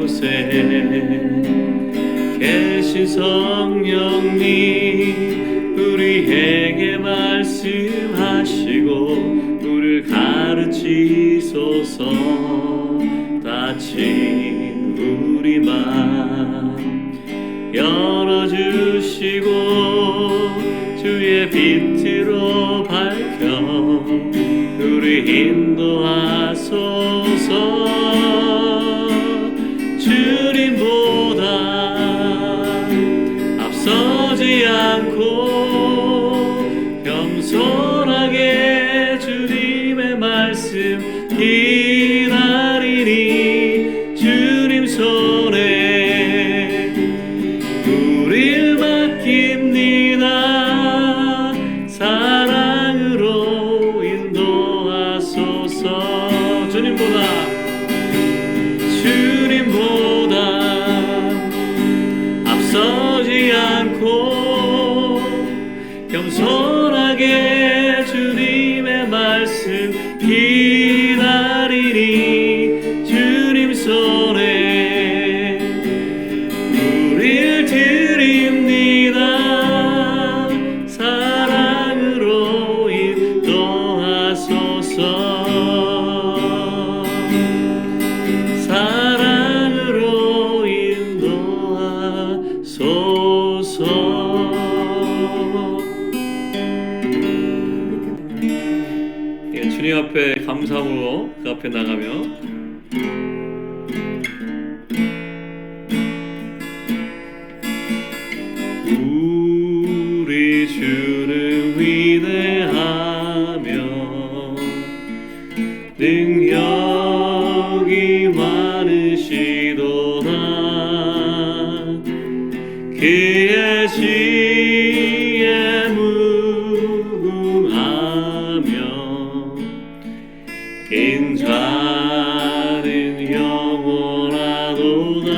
곳에 계신 성령님 우리에게 말씀하시고 우리를 가르치소서. 닫힌 우리 맘 열어주시고 주의 빛으로 밝혀 우리 인도하소서. 주님보다 앞서지 않고 겸손하게 주님의 말씀 기다리니 주님 손에 우릴 맡깁니다. 사랑으로 인도하소서. 주님보다 앞서지 않고 겸손하게 주님의 말씀 기다리니 주님 손에 우릴 드립니다. 사랑으로 인도하소서. 사랑으로 인도하소서. 주님 앞에 감사함으로 그 앞에 나가며 우리 주를 위대하며 능력이 많으시도다. 그의 지혜 무궁하며 인자는 영원하도다.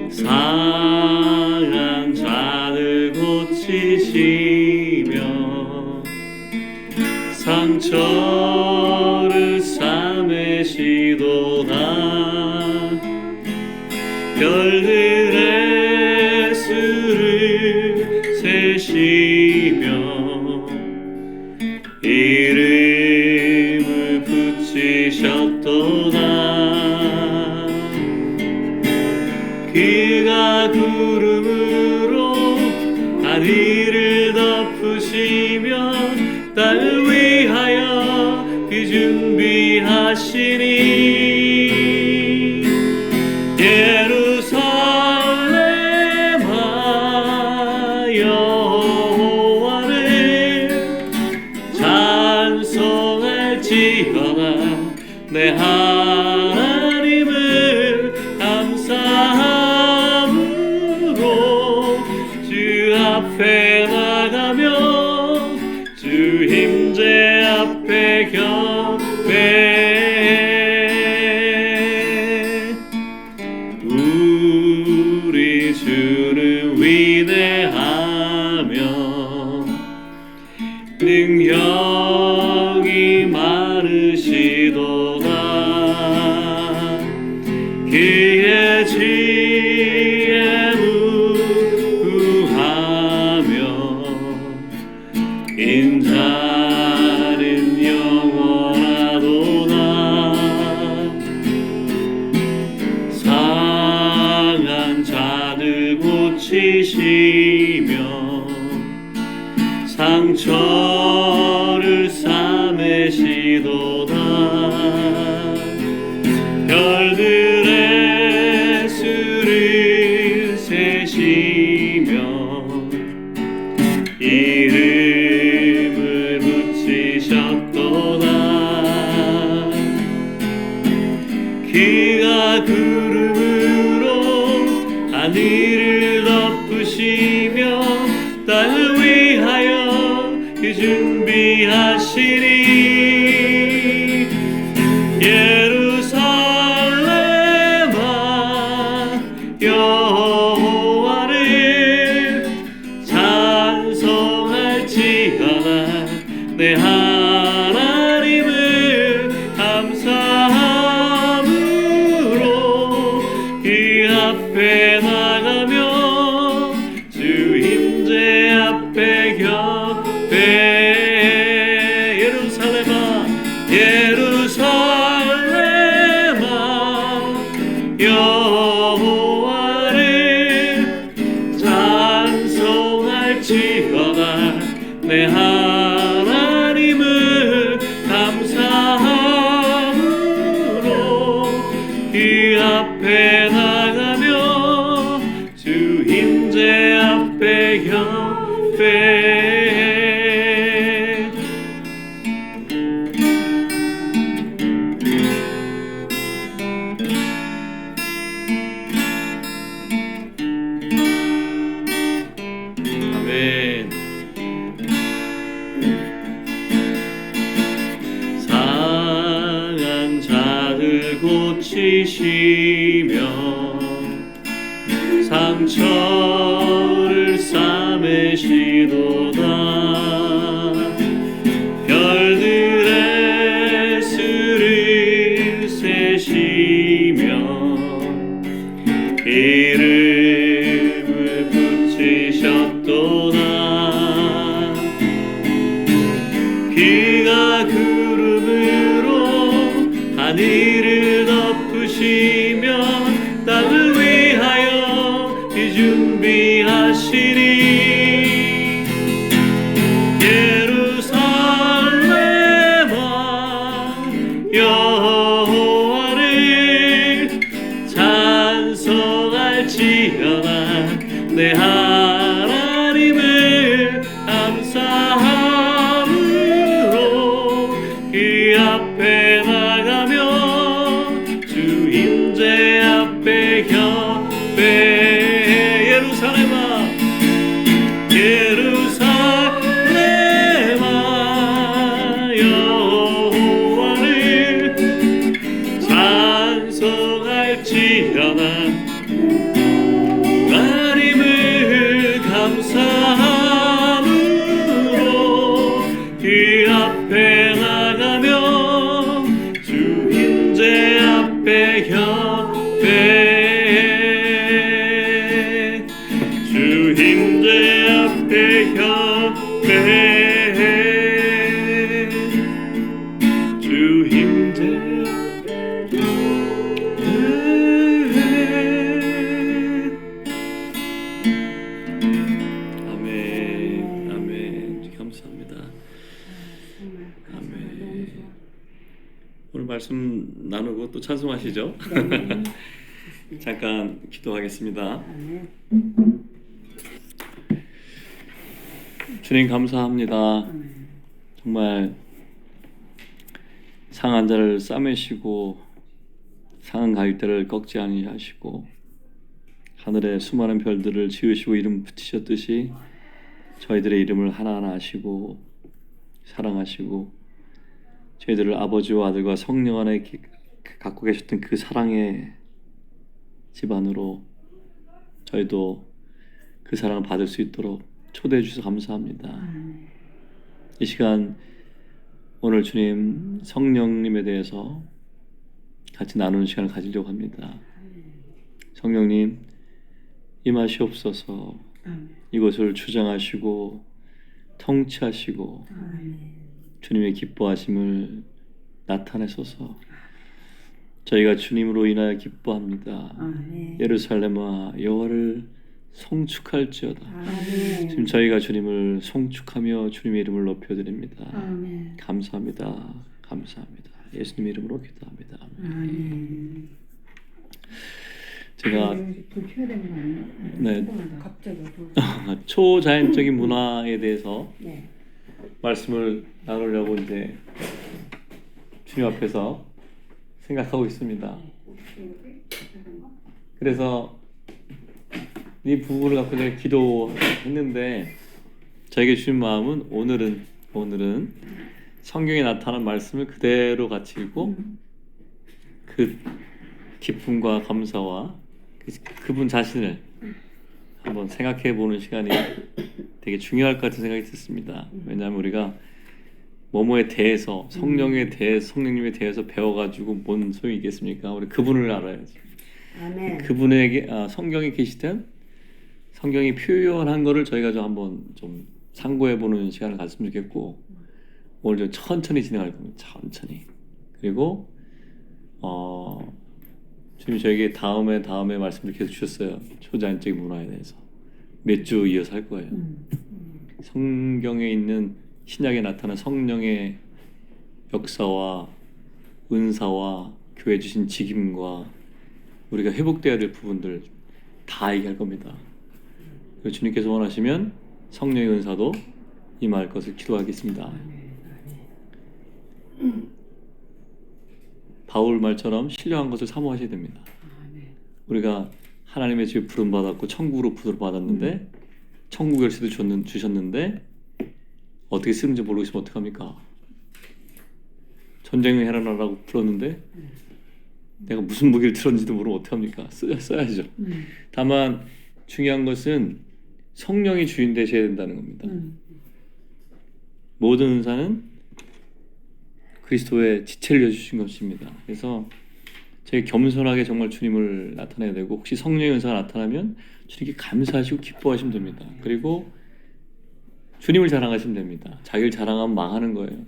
상한 자들 고치시며 상처를 싸매시도다. 별들의 수를 세시며 이름을 붙이셨도다. 그가 구름으로 하늘을 덮으시며 딸 위하여 그 준비하시니 예루살렘아 여호와를 찬송할지어다. 내 하나님을 감사함으로 주 앞에 나가며 주 임재 앞에 경배해. 우리 주는 위대하며 능력이 많으시도다. 그의 지혜 무궁하며 인자는 영원하도다. 상한 자들 고치시며 상처를 싸매시도다. 별들의 수를 세시며 이름을 붙이셨도다. 그가 구름으로 하늘을 덮으시며 땅을 위하여 그 준비하시니 예루살렘아 여호와를 찬송할지어다. 내 하나님을 감사함으로 예루살렘아 예루살렘아 여호와를 찬송할지어다 내 하나님을 감사함으로 그 앞에 나가며 주 임재 앞에 경배 아멘. 상한 자를 고치시며 상처를 싸매시도다 별들의 수를 세시며 이름을 붙이셨도다 그가 구름으로 하늘을 덮으시며 땅을 위하여 준비하시니 예루살렘아 여호와를 찬송할지어다 내 하나님을 감사함으로 그 앞에 나가며 주 임재 앞에 경배 예루살렘아 예루살렘아 여호와를 찬송할지어다 하나님을 감사함으로 그 앞에 나가며 주 임재 앞에 경배 주 임재 앞에 경배 주 임재 아멘 아멘 감사합니다. 아멘. 오늘 말씀 나누고 또 찬송하시죠? 잠깐 기도하겠습니다. 주님 감사합니다. 정말 상한 자를 싸매시고 상한 갈대를 꺾지 아니하시고 하늘에 수많은 별들을 지으시고 이름 붙이셨듯이 저희들의 이름을 하나하나 아시고 사랑하시고 저희들을 아버지와 아들과 성령 안에 갖고 계셨던 그 사랑의 집안으로 저희도 그 사랑을 받을 수 있도록 초대해 주셔서 감사합니다. 이 시간 오늘 주님 성령님에 대해서 같이 나누는 시간을 가지려고 합니다. 성령님 임하시옵소서. 이곳을 주장하시고 통치하시고 주님의 기뻐하심을 나타내소서. 저희가 주님으로 인하여 기뻐합니다. 예루살렘아 여호와를 송축할지어다. 지금 저희가 주님을 송축하며 주님의 이름을 높여드립니다. 감사합니다. 감사합니다. 예수님 이름으로 기도합니다. 아멘. 제가 네, 초자연적인 문화에 대해서 말씀을 나누려고 이제 주님 앞에서 생각하고 있습니다. 그래서 이 부분을 갖고 제가 기도했는데 저에게 주신 마음은 오늘은 성경에 나타난 말씀을 그대로 같이 읽고 그 기쁨과 감사와 그분 자신을 한번 생각해 보는 시간이 되게 중요할 것 같은 생각이 듣습니다. 왜냐하면 우리가 뭐뭐에 대해서 성령에 대해서 성령님에 대해서 배워가지고 뭔 소용이 있겠습니까? 우리 그분을 알아야지. 아멘. 그분에게 성경에 계시던 성경이 표현한 거를 저희가 좀 한번 좀 상고해 보는 시간을 가졌으면 좋겠고 오늘 좀 천천히 진행할 겁니다. 천천히. 그리고 주님 저에게 다음에 말씀을 계속 주셨어요. 초자연적인 문화에 대해서 몇 주 이어서 할 거예요. 성경에 있는 신약에 나타난 성령의 역사와 은사와 교회 주신 직임과 우리가 회복되어야 될 부분들 다 얘기할 겁니다. 그리고 주님께서 원하시면 성령의 은사도 임할 것을 기도하겠습니다. 바울 말처럼 신령한 것을 사모하셔야 됩니다. 우리가 하나님의 집에 부름받았고 천국으로 부름받았는데 천국 열쇠도 주셨는데 어떻게 쓰는지 모르고 있으면 어떡합니까? 전쟁을 해라라고 불렀는데 내가 무슨 무기를 들었는지도 모르면 어떡합니까? 써야죠. 다만 중요한 것은 성령이 주인 되셔야 된다는 겁니다. 모든 은사는 그리스도의 지체를 여주신 것입니다. 그래서 저희 겸손하게 정말 주님을 나타내야 되고 혹시 성령의 은사가 나타나면 주님께 감사하시고 기뻐하시면 됩니다. 그리고 주님을 자랑하시면 됩니다. 자기를 자랑하면 망하는 거예요.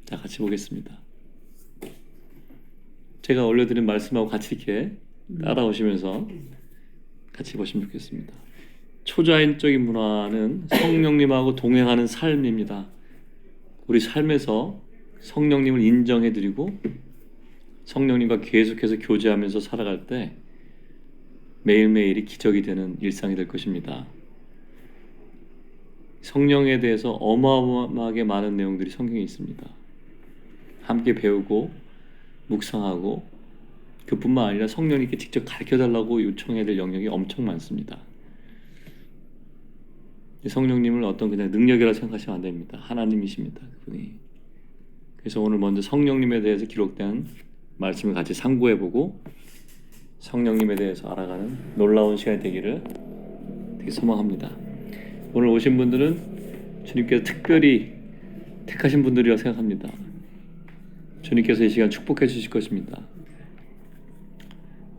자, 같이 보겠습니다. 제가 올려드린 말씀하고 같이 이렇게 따라오시면서 같이 보시면 좋겠습니다. 초자연적인 문화는 성령님하고 동행하는 삶입니다. 우리 삶에서 성령님을 인정해드리고 성령님과 계속해서 교제하면서 살아갈 때 매일매일이 기적이 되는 일상이 될 것입니다. 성령에 대해서 어마어마하게 많은 내용들이 성경에 있습니다. 함께 배우고 묵상하고 그뿐만 아니라 성령님께 직접 가르쳐달라고 요청해야 될 영역이 엄청 많습니다. 성령님을 어떤 그냥 능력이라 생각하시면 안 됩니다. 하나님이십니다. 그분이. 그래서 오늘 먼저 성령님에 대해서 기록된 말씀을 같이 상고해보고 성령님에 대해서 알아가는 놀라운 시간이 되기를 되게 소망합니다. 오늘 오신 분들은 주님께서 특별히 택하신 분들이라고 생각합니다. 주님께서 이 시간 축복해 주실 것입니다.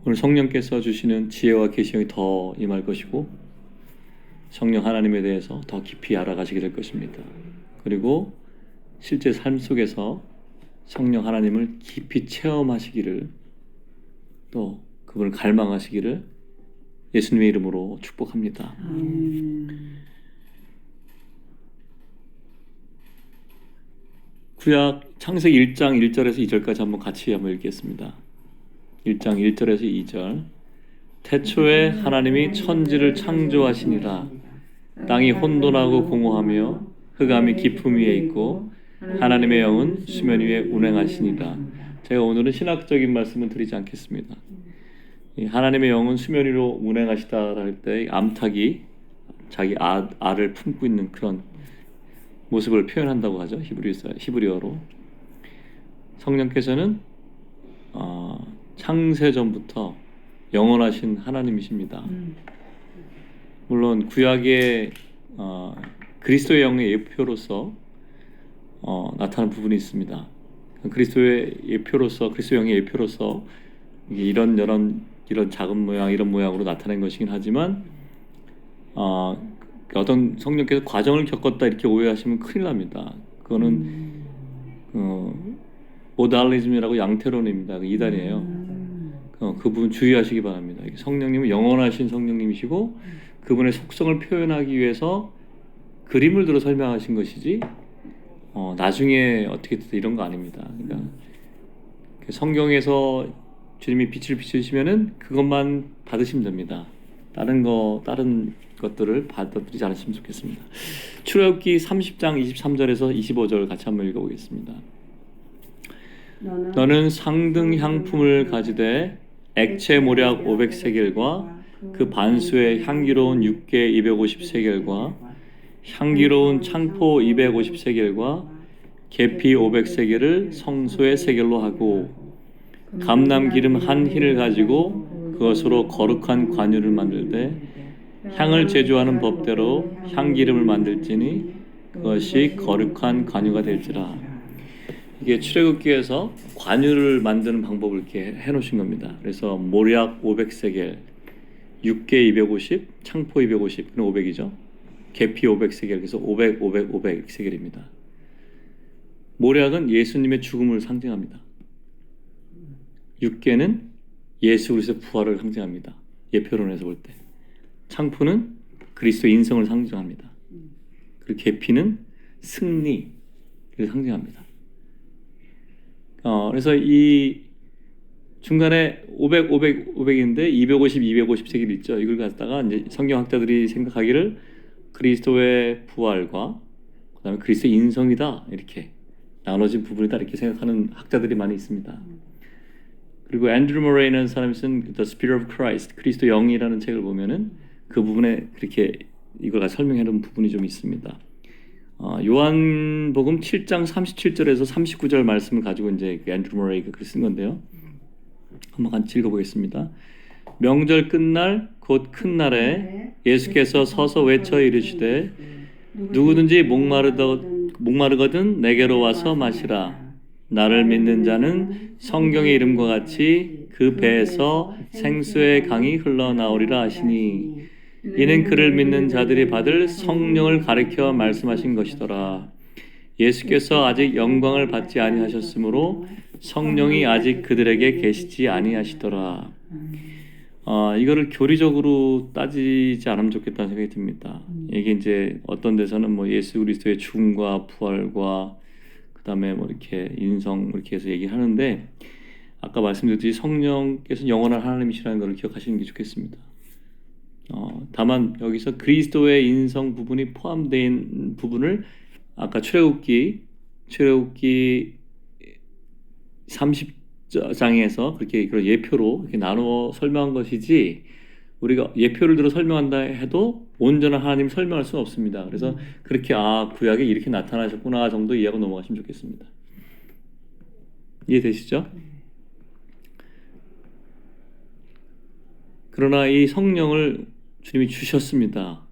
오늘 성령께서 주시는 지혜와 계시형이 더 임할 것이고 성령 하나님에 대해서 더 깊이 알아가시게 될 것입니다. 그리고 실제 삶 속에서 성령 하나님을 깊이 체험하시기를 또 그분을 갈망하시기를 예수님의 이름으로 축복합니다. 구약 창세기 1장 1절에서 2절까지 한번 같이 읽겠습니다. 1장 1절에서 2절. 태초에 하나님이 천지를 창조하시니라. 땅이 혼돈하고 공허하며 흑암이 깊음 위에 있고 하나님의 영은 수면 위에 운행하시니라. 제가 오늘은 신학적인 말씀은 드리지 않겠습니다. 하나님의 영은 수면 위로 운행하시다 할 때 암탉이 자기 알을 품고 있는 그런 모습을 표현한다고 하죠. 히브리어로. 성령께서는 창세 전부터 영원하신 하나님이십니다. 물론 구약의 그리스도의 영의 예표로서 나타나는 부분이 있습니다. 그리스도의 예표로서 그리스도의 영의 예표로서 이런 작은 모양 이런 모양으로 나타낸 것이긴 하지만 어떤 성령께서 과정을 겪었다 이렇게 오해하시면 큰일 납니다. 그거는 모달리즘이라고 양태론입니다. 이단이에요. 그 부분 주의하시기 바랍니다. 성령님은 영원하신 성령님이시고 그분의 속성을 표현하기 위해서 그림을 들어 설명하신 것이지 나중에 어떻게 됐다 이런 거 아닙니다. 그러니까 성경에서 주님이 빛을 비추시면은 그것만 받으시면 됩니다. 다른 것들을 받아들이지 않으시면 좋겠습니다. 출애굽기 30장 23절에서 25절 같이 한번 읽어보겠습니다. 너는 상등 향품을 가지되 액체 모략 500세겔과 그 반수의 향기로운 육개 250세겔과 향기로운 창포 250세겔과 계피 500세겔을 성소의 세겔로 하고 감람기름 한 흰을 가지고 그것으로 거룩한 관유를 만들되 향을 제조하는 법대로 향기름을 만들지니 그것이 거룩한 관유가 될지라. 이게 출애굽기에서 관유를 만드는 방법을 이렇게 해놓으신 겁니다. 그래서 모략 500세겔, 육개 250, 창포 250, 그럼 500이죠. 계피 500세겔, 그래서 500, 500, 500세겔입니다. 모략은 예수님의 죽음을 상징합니다. 육계는 예수 그리스도의 부활을 상징합니다. 예표론에서 볼 때. 창포는 그리스도의 인성을 상징합니다. 그리고 계피는 승리를 상징합니다. 그래서 이 중간에 500, 500, 500인데 250, 250세겔 있죠. 이걸 갖다가 이제 성경학자들이 생각하기를 그리스도의 부활과 그다음에 그리스도의 인성이다 이렇게 나눠진 부분이다 이렇게 생각하는 학자들이 많이 있습니다. 그리고 앤드루 머레이라는 사람이 쓴 The Spirit of Christ, 그리스도 영이라는 책을 보면은 그 부분에 그렇게 이걸 설명해 놓은 부분이 좀 있습니다. 요한복음 7장 37절에서 39절 말씀을 가지고 이제 앤드루 머레이가 글 쓴 건데요. 한번 같이 읽어보겠습니다. 명절 끝날 곧 큰 날에 예수께서 서서 외쳐 이르시되 누구든지 목마르거든 내게로 와서 마시라. 나를 믿는 자는 성경의 이름과 같이 그 배에서 생수의 강이 흘러나오리라 하시니 이는 그를 믿는 자들이 받을 성령을 가리켜 말씀하신 것이더라. 예수께서 아직 영광을 받지 아니하셨으므로 성령이 아직 그들에게 계시지 아니하시더라. 이거를 교리적으로 따지지 않으면 좋겠다는 생각이 듭니다. 이게 이제 어떤 데서는 뭐 예수 그리스도의 죽음과 부활과 그다음에 뭐 이렇게 인성 이렇게 해서 얘기하는데 아까 말씀드렸듯이 성령께서 영원한 하나님이시라는 것을 기억하시는 게 좋겠습니다. 다만 여기서 그리스도의 인성 부분이 포함된 부분을 아까 출애굽기 30장에서 그렇게 그런 예표로 이렇게 나누어 설명한 것이지 우리가 예표를 들어 설명한다 해도 온전한 하나님 설명할 수는 없습니다. 그래서 그렇게 구약에 이렇게 나타나셨구나 정도 이해하고 넘어가시면 좋겠습니다. 이해되시죠? 그러나 이 성령을 주님이 주셨습니다.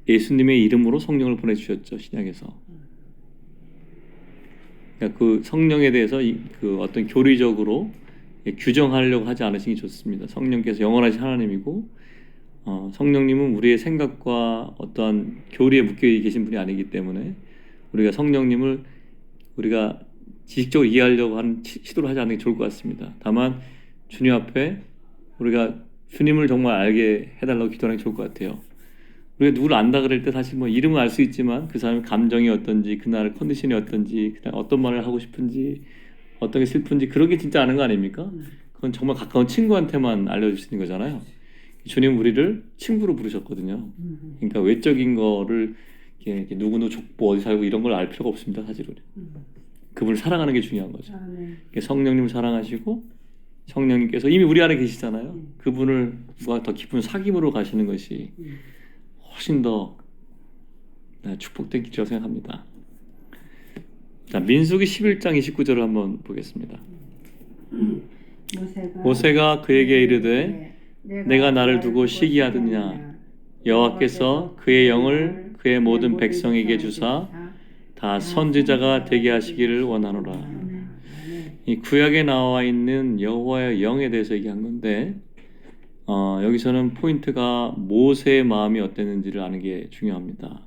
예수님의 이름으로 성령을 보내주셨죠. 신약에서. 그러니까 그 성령에 대해서 그 어떤 교리적으로 규정하려고 하지 않으시는 게 좋습니다. 성령께서 영원하신 하나님이고 성령님은 우리의 생각과 어떠한 교리에 묶여 계신 분이 아니기 때문에 우리가 성령님을 우리가 지식적으로 이해하려고 하는 시도를 하지 않는 게 좋을 것 같습니다. 다만 주님 앞에 우리가 주님을 정말 알게 해달라고 기도하는 게 좋을 것 같아요. 우리가 누구를 안다 그럴 때 사실 뭐 이름은 알 수 있지만 그 사람의 감정이 어떤지, 그날 컨디션이 어떤지, 그날 어떤 말을 하고 싶은지, 어떤 게 슬픈지 그런 게 진짜 아는 거 아닙니까? 그건 정말 가까운 친구한테만 알려주시는 거잖아요. 주님 우리를 친구로 부르셨거든요. 그러니까 외적인 거를 이렇게 누구 족보 어디 살고 이런 걸 알 필요가 없습니다. 사실은. 그분을 사랑하는 게 중요한 거죠. 성령님을 사랑하시고 성령님께서 이미 우리 안에 계시잖아요. 그분을 더 깊은 사귐으로 가시는 것이 훨씬 더 축복된 길이라고 생각합니다. 자, 민수기 11장 29절을 한번 보겠습니다. 모세가 그에게 이르되 내가 나를 두고 시기하느냐 여호와께서 그의 영을 그의 모든 백성에게 주사 다 선지자가 되게 하시기를 원하노라. 이 구약에 나와 있는 여호와의 영에 대해서 얘기한 건데 여기서는 포인트가 모세의 마음이 어땠는지를 아는 게 중요합니다.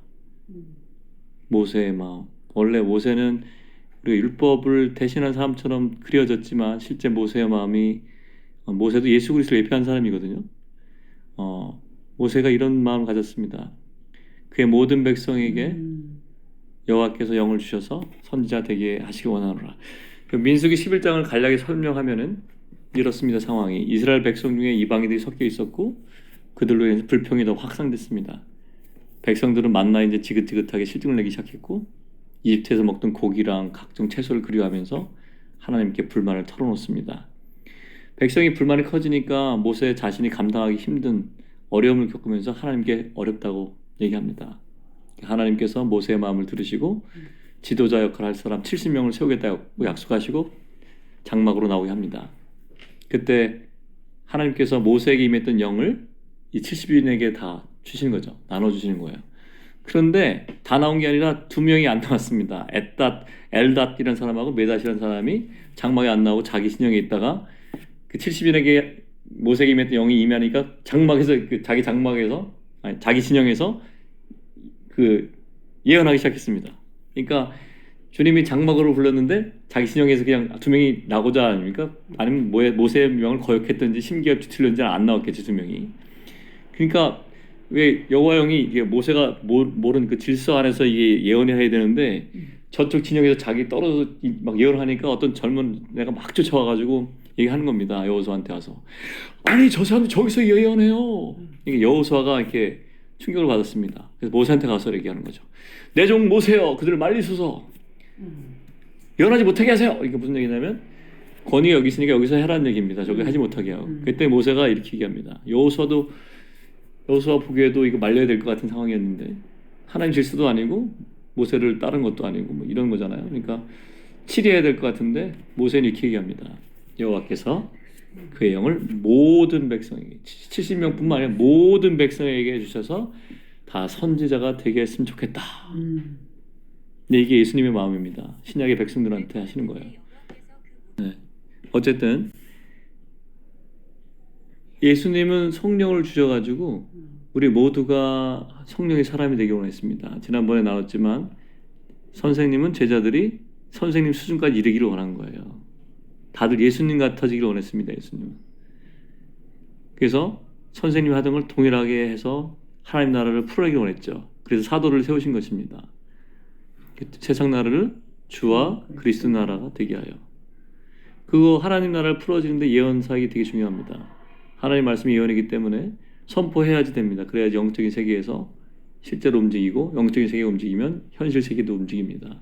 모세의 마음. 원래 모세는 우리가 율법을 대신한 사람처럼 그려졌지만 실제 모세의 마음이 모세도 예수 그리스도를 예표한 사람이거든요. 모세가 이런 마음을 가졌습니다. 그의 모든 백성에게 여호와께서 영을 주셔서 선지자 되게 하시기 원하노라. 민수기 11장을 간략히 설명하면은 이렇습니다. 상황이 이스라엘 백성 중에 이방인들이 섞여 있었고 그들로 인해서 불평이 더 확산됐습니다. 백성들은 만나 이제 지긋지긋하게 실증을 내기 시작했고 이집트에서 먹던 고기랑 각종 채소를 그리워하면서 하나님께 불만을 털어놓습니다. 백성이 불만이 커지니까 모세 자신이 감당하기 힘든 어려움을 겪으면서 하나님께 어렵다고 얘기합니다. 하나님께서 모세의 마음을 들으시고 지도자 역할을 할 사람 70명을 세우겠다고 약속하시고 장막으로 나오게 합니다. 그때 하나님께서 모세에게 임했던 영을 이 70인에게 다 주시는 거죠. 나눠주시는 거예요. 그런데 다 나온 게 아니라 2명이 안 나왔습니다. 엘닷이라는 사람하고 메닷이라는 사람이 장막에 안 나오고 자기 신영에 있다가 그 70인에게 모세에게 임했던 영이 임하니까 장막에서 자기 장막에서 아니 자기 진영에서 그 예언하기 시작했습니다. 그러니까 주님이 장막으로 불렀는데 자기 진영에서 그냥 두 명이 나고자 아닙니까? 아니면 모세의 명을 거역했든지 심기가 뒤틀렸는지 안 나왔겠지 두 명이. 그러니까 왜 여호와 영이 이게 모세가 모른 그 질서 안에서 이게 예언을 해야 되는데 저쪽 진영에서 자기 떨어져서 막 예언하니까 어떤 젊은 애가 막 쫓아와가지고 얘기하는 겁니다. 여호수아한테 와서 아니 저 사람이 저기서 예언해요. 이게 여호수아가 이렇게 충격을 받았습니다. 그래서 모세한테 가서 얘기하는 거죠. 내 종 모세여 그들을 말리소서 예언하지 못하게 하세요. 이게 무슨 얘기냐면 권위가 여기 있으니까 여기서 해라는 얘기입니다. 저기 하지 못하게 하고. 그때 모세가 이렇게 얘기합니다. 여호수아 보기에도 이거 말려야 될 것 같은 상황이었는데 하나님 질서도 아니고 모세를 따른 것도 아니고 뭐 이런 거잖아요. 그러니까 치리해야 될 것 같은데 모세는 이렇게 얘기합니다. 여호와께서 그의 영을 모든 백성에게 70명뿐만 아니라 모든 백성에게 주셔서 다 선지자가 되게 했으면 좋겠다. 근데 이게 예수님의 마음입니다. 신약의 백성들한테 하시는 거예요. 네. 어쨌든 예수님은 성령을 주셔가지고 우리 모두가 성령의 사람이 되기 원했습니다. 지난번에 나왔지만 선생님은 제자들이 선생님 수준까지 이르기를 원한 거예요. 다들 예수님 같아지기를 원했습니다. 예수님은. 그래서 선생님이 하던 걸 동일하게 해서 하나님 나라를 풀어가기를 원했죠. 그래서 사도를 세우신 것입니다. 세상 나라를 주와 그리스도 나라가 되게 하여. 그거 하나님 나라를 풀어지는데 예언사역이 되게 중요합니다. 하나님 말씀이 예언이기 때문에 선포해야지 됩니다. 그래야지 영적인 세계에서 실제로 움직이고 영적인 세계가 움직이면 현실 세계도 움직입니다.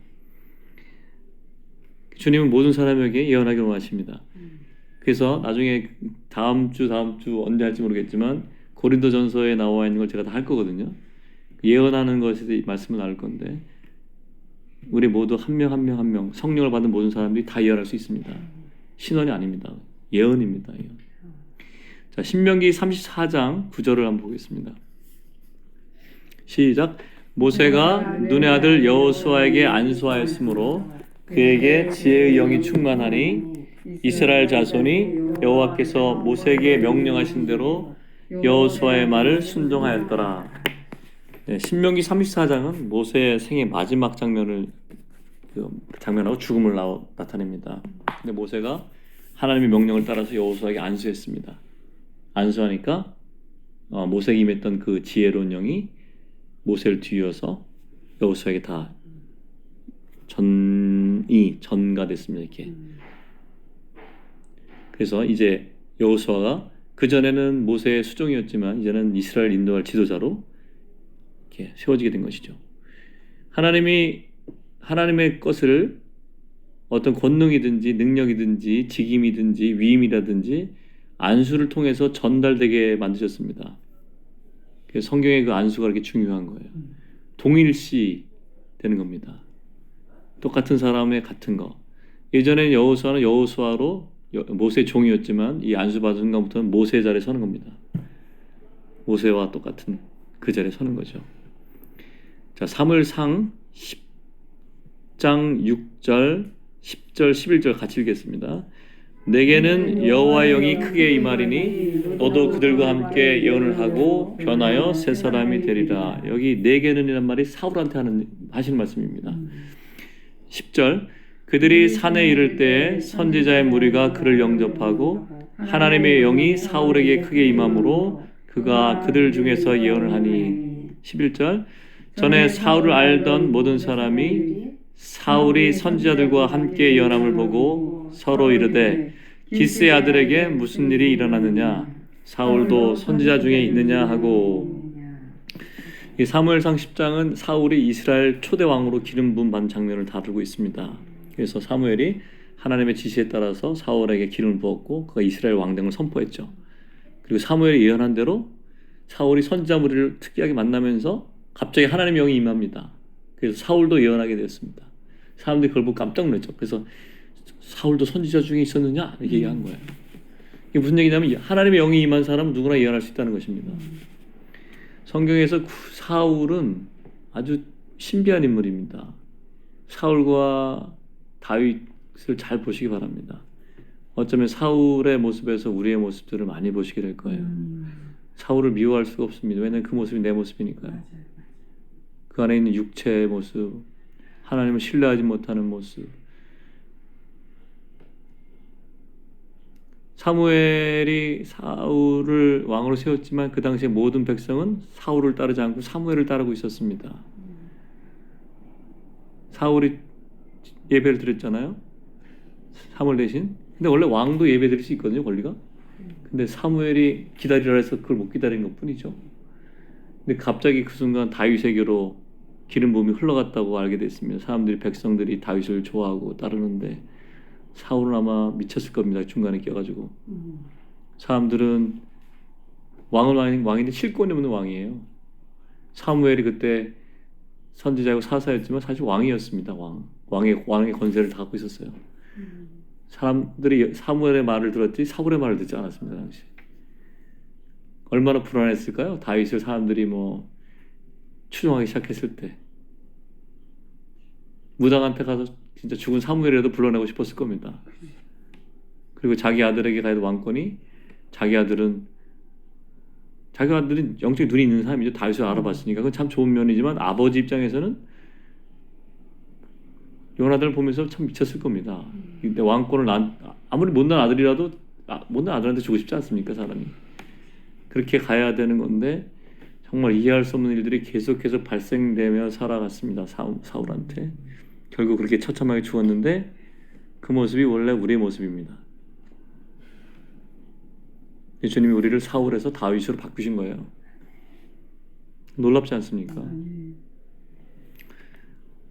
주님은 모든 사람에게 예언하기를 원하십니다. 그래서 나중에 다음 주 언제 할지 모르겠지만 고린도전서에 나와 있는 걸 제가 다 할 거거든요. 예언하는 것에 대해 말씀을 나눌 건데 우리 모두 한 명 성령을 받은 모든 사람들이 다 예언할 수 있습니다. 신원이 아닙니다. 예언입니다. 예언. 자, 신명기 34장 9절을 한번 보겠습니다. 시작. 모세가 눈의 아들 여호수아에게 안수하였으므로 그에게 지혜의 영이 충만하니 이스라엘 자손이 여호와께서 모세에게 명령하신 대로 여호수아의 말을 순종하였더라. 네, 신명기 34장은 모세의 생의 마지막 장면하고 죽음을 나타냅니다. 근데 모세가 하나님의 명령을 따라서 여호수아에게 안수했습니다. 안수하니까 모세에게 임했던 그 지혜로운 영이 모세를 뒤이어서 여호수아에게 다 전가됐습니다. 이렇게. 그래서 이제 여호수아가 그 전에는 모세의 수종이었지만 이제는 이스라엘 인도할 지도자로 이렇게 세워지게 된 것이죠. 하나님의 것을 어떤 권능이든지 능력이든지 직임이든지 위임이라든지 안수를 통해서 전달되게 만드셨습니다. 그래서 성경의 그 안수가 그렇게 중요한 거예요. 동일시 되는 겁니다. 똑같은 사람의 같은 거. 예전에는 여호수아는 여호수아로 모세의 종이었지만 이 안수 받은 순간부터는 모세의 자리에 서는 겁니다. 모세와 똑같은 그 자리에 서는 거죠. 자, 사무엘상 10장 6절, 10절, 11절 같이 읽겠습니다. 내게는 여호와의 영이 크게 임하리니 너도 그들과 함께 예언을 하고 변하여 새 사람이 되리라. 여기 내게는이란 말이 사울한테 하시는 말씀입니다. 10절 그들이 산에 이를 때에 선지자의 무리가 그를 영접하고 하나님의 영이 사울에게 크게 임함으로 그가 그들 중에서 예언을 하니. 11절 전에 사울을 알던 모든 사람이 사울이 선지자들과 함께 예언함을 보고 서로 이르되 기스의 아들에게 무슨 일이 일어났느냐 사울도 선지자 중에 있느냐 하고. 이 사무엘상 10장은 사울이 이스라엘 초대 왕으로 기름 부음 받은 장면을 다루고 있습니다. 그래서 사무엘이 하나님의 지시에 따라서 사울에게 기름을 부었고 그가 이스라엘 왕됨을 선포했죠. 그리고 사무엘이 예언한 대로 사울이 선지자 무리를 특이하게 만나면서 갑자기 하나님의 영이 임합니다. 그래서 사울도 예언하게 되었습니다. 사람들이 그걸 보고 깜짝 놀랐죠. 그래서 사울도 선지자 중에 있었느냐? 이렇게 얘기한 거예요. 이게 무슨 얘기냐면 하나님의 영이 임한 사람은 누구나 예언할 수 있다는 것입니다. 성경에서 사울은 아주 신비한 인물입니다. 사울과 다윗을 잘 보시기 바랍니다. 어쩌면 사울의 모습에서 우리의 모습들을 많이 보시게 될 거예요. 사울을 미워할 수가 없습니다. 왜냐하면 그 모습이 내 모습이니까요. 맞아요. 그 안에 있는 육체의 모습, 하나님을 신뢰하지 못하는 모습. 사무엘이 사울을 왕으로 세웠지만 그 당시에 모든 백성은 사울을 따르지 않고 사무엘을 따르고 있었습니다. 사울이 예배를 드렸잖아요. 사무엘 대신. 근데 원래 왕도 예배 드릴 수 있거든요, 권리가. 근데 사무엘이 기다리라 해서 그걸 못 기다린 것뿐이죠. 근데 갑자기 그 순간 다윗에게로 기름 부음이 흘러갔다고 알게 됐습니다. 사람들이 백성들이 다윗을 좋아하고 따르는데 사울은 아마 미쳤을 겁니다. 중간에 껴가지고. 사람들은 왕인데 실권이 없는 왕이에요. 사무엘이 그때 선지자이고 사사였지만 사실 왕이었습니다. 왕의 권세를 다 갖고 있었어요. 사람들이 사무엘의 말을 들었지 사울의 말을 듣지 않았습니다. 당시. 얼마나 불안했을까요? 다윗을 사람들이 추종하기 시작했을 때. 무당한테 가서 진짜 죽은 사무엘이라도 불러내고 싶었을 겁니다. 그리고 자기 아들에게 가야 될 왕권이 자기 아들은 영적인 눈이 있는 사람이죠. 다윗을 알아봤으니까 그건 참 좋은 면이지만 아버지 입장에서는 요나단을 보면서 참 미쳤을 겁니다. 근데 왕권을 아무리 못난 아들이라도 못난 아들한테 주고 싶지 않습니까, 사람이? 그렇게 가야 되는 건데 정말 이해할 수 없는 일들이 계속해서 발생되며 살아갔습니다. 사울한테. 결국 그렇게 처참하게 죽었는데 그 모습이 원래 우리의 모습입니다. 주님이 우리를 사울에서 다윗으로 바꾸신 거예요. 놀랍지 않습니까?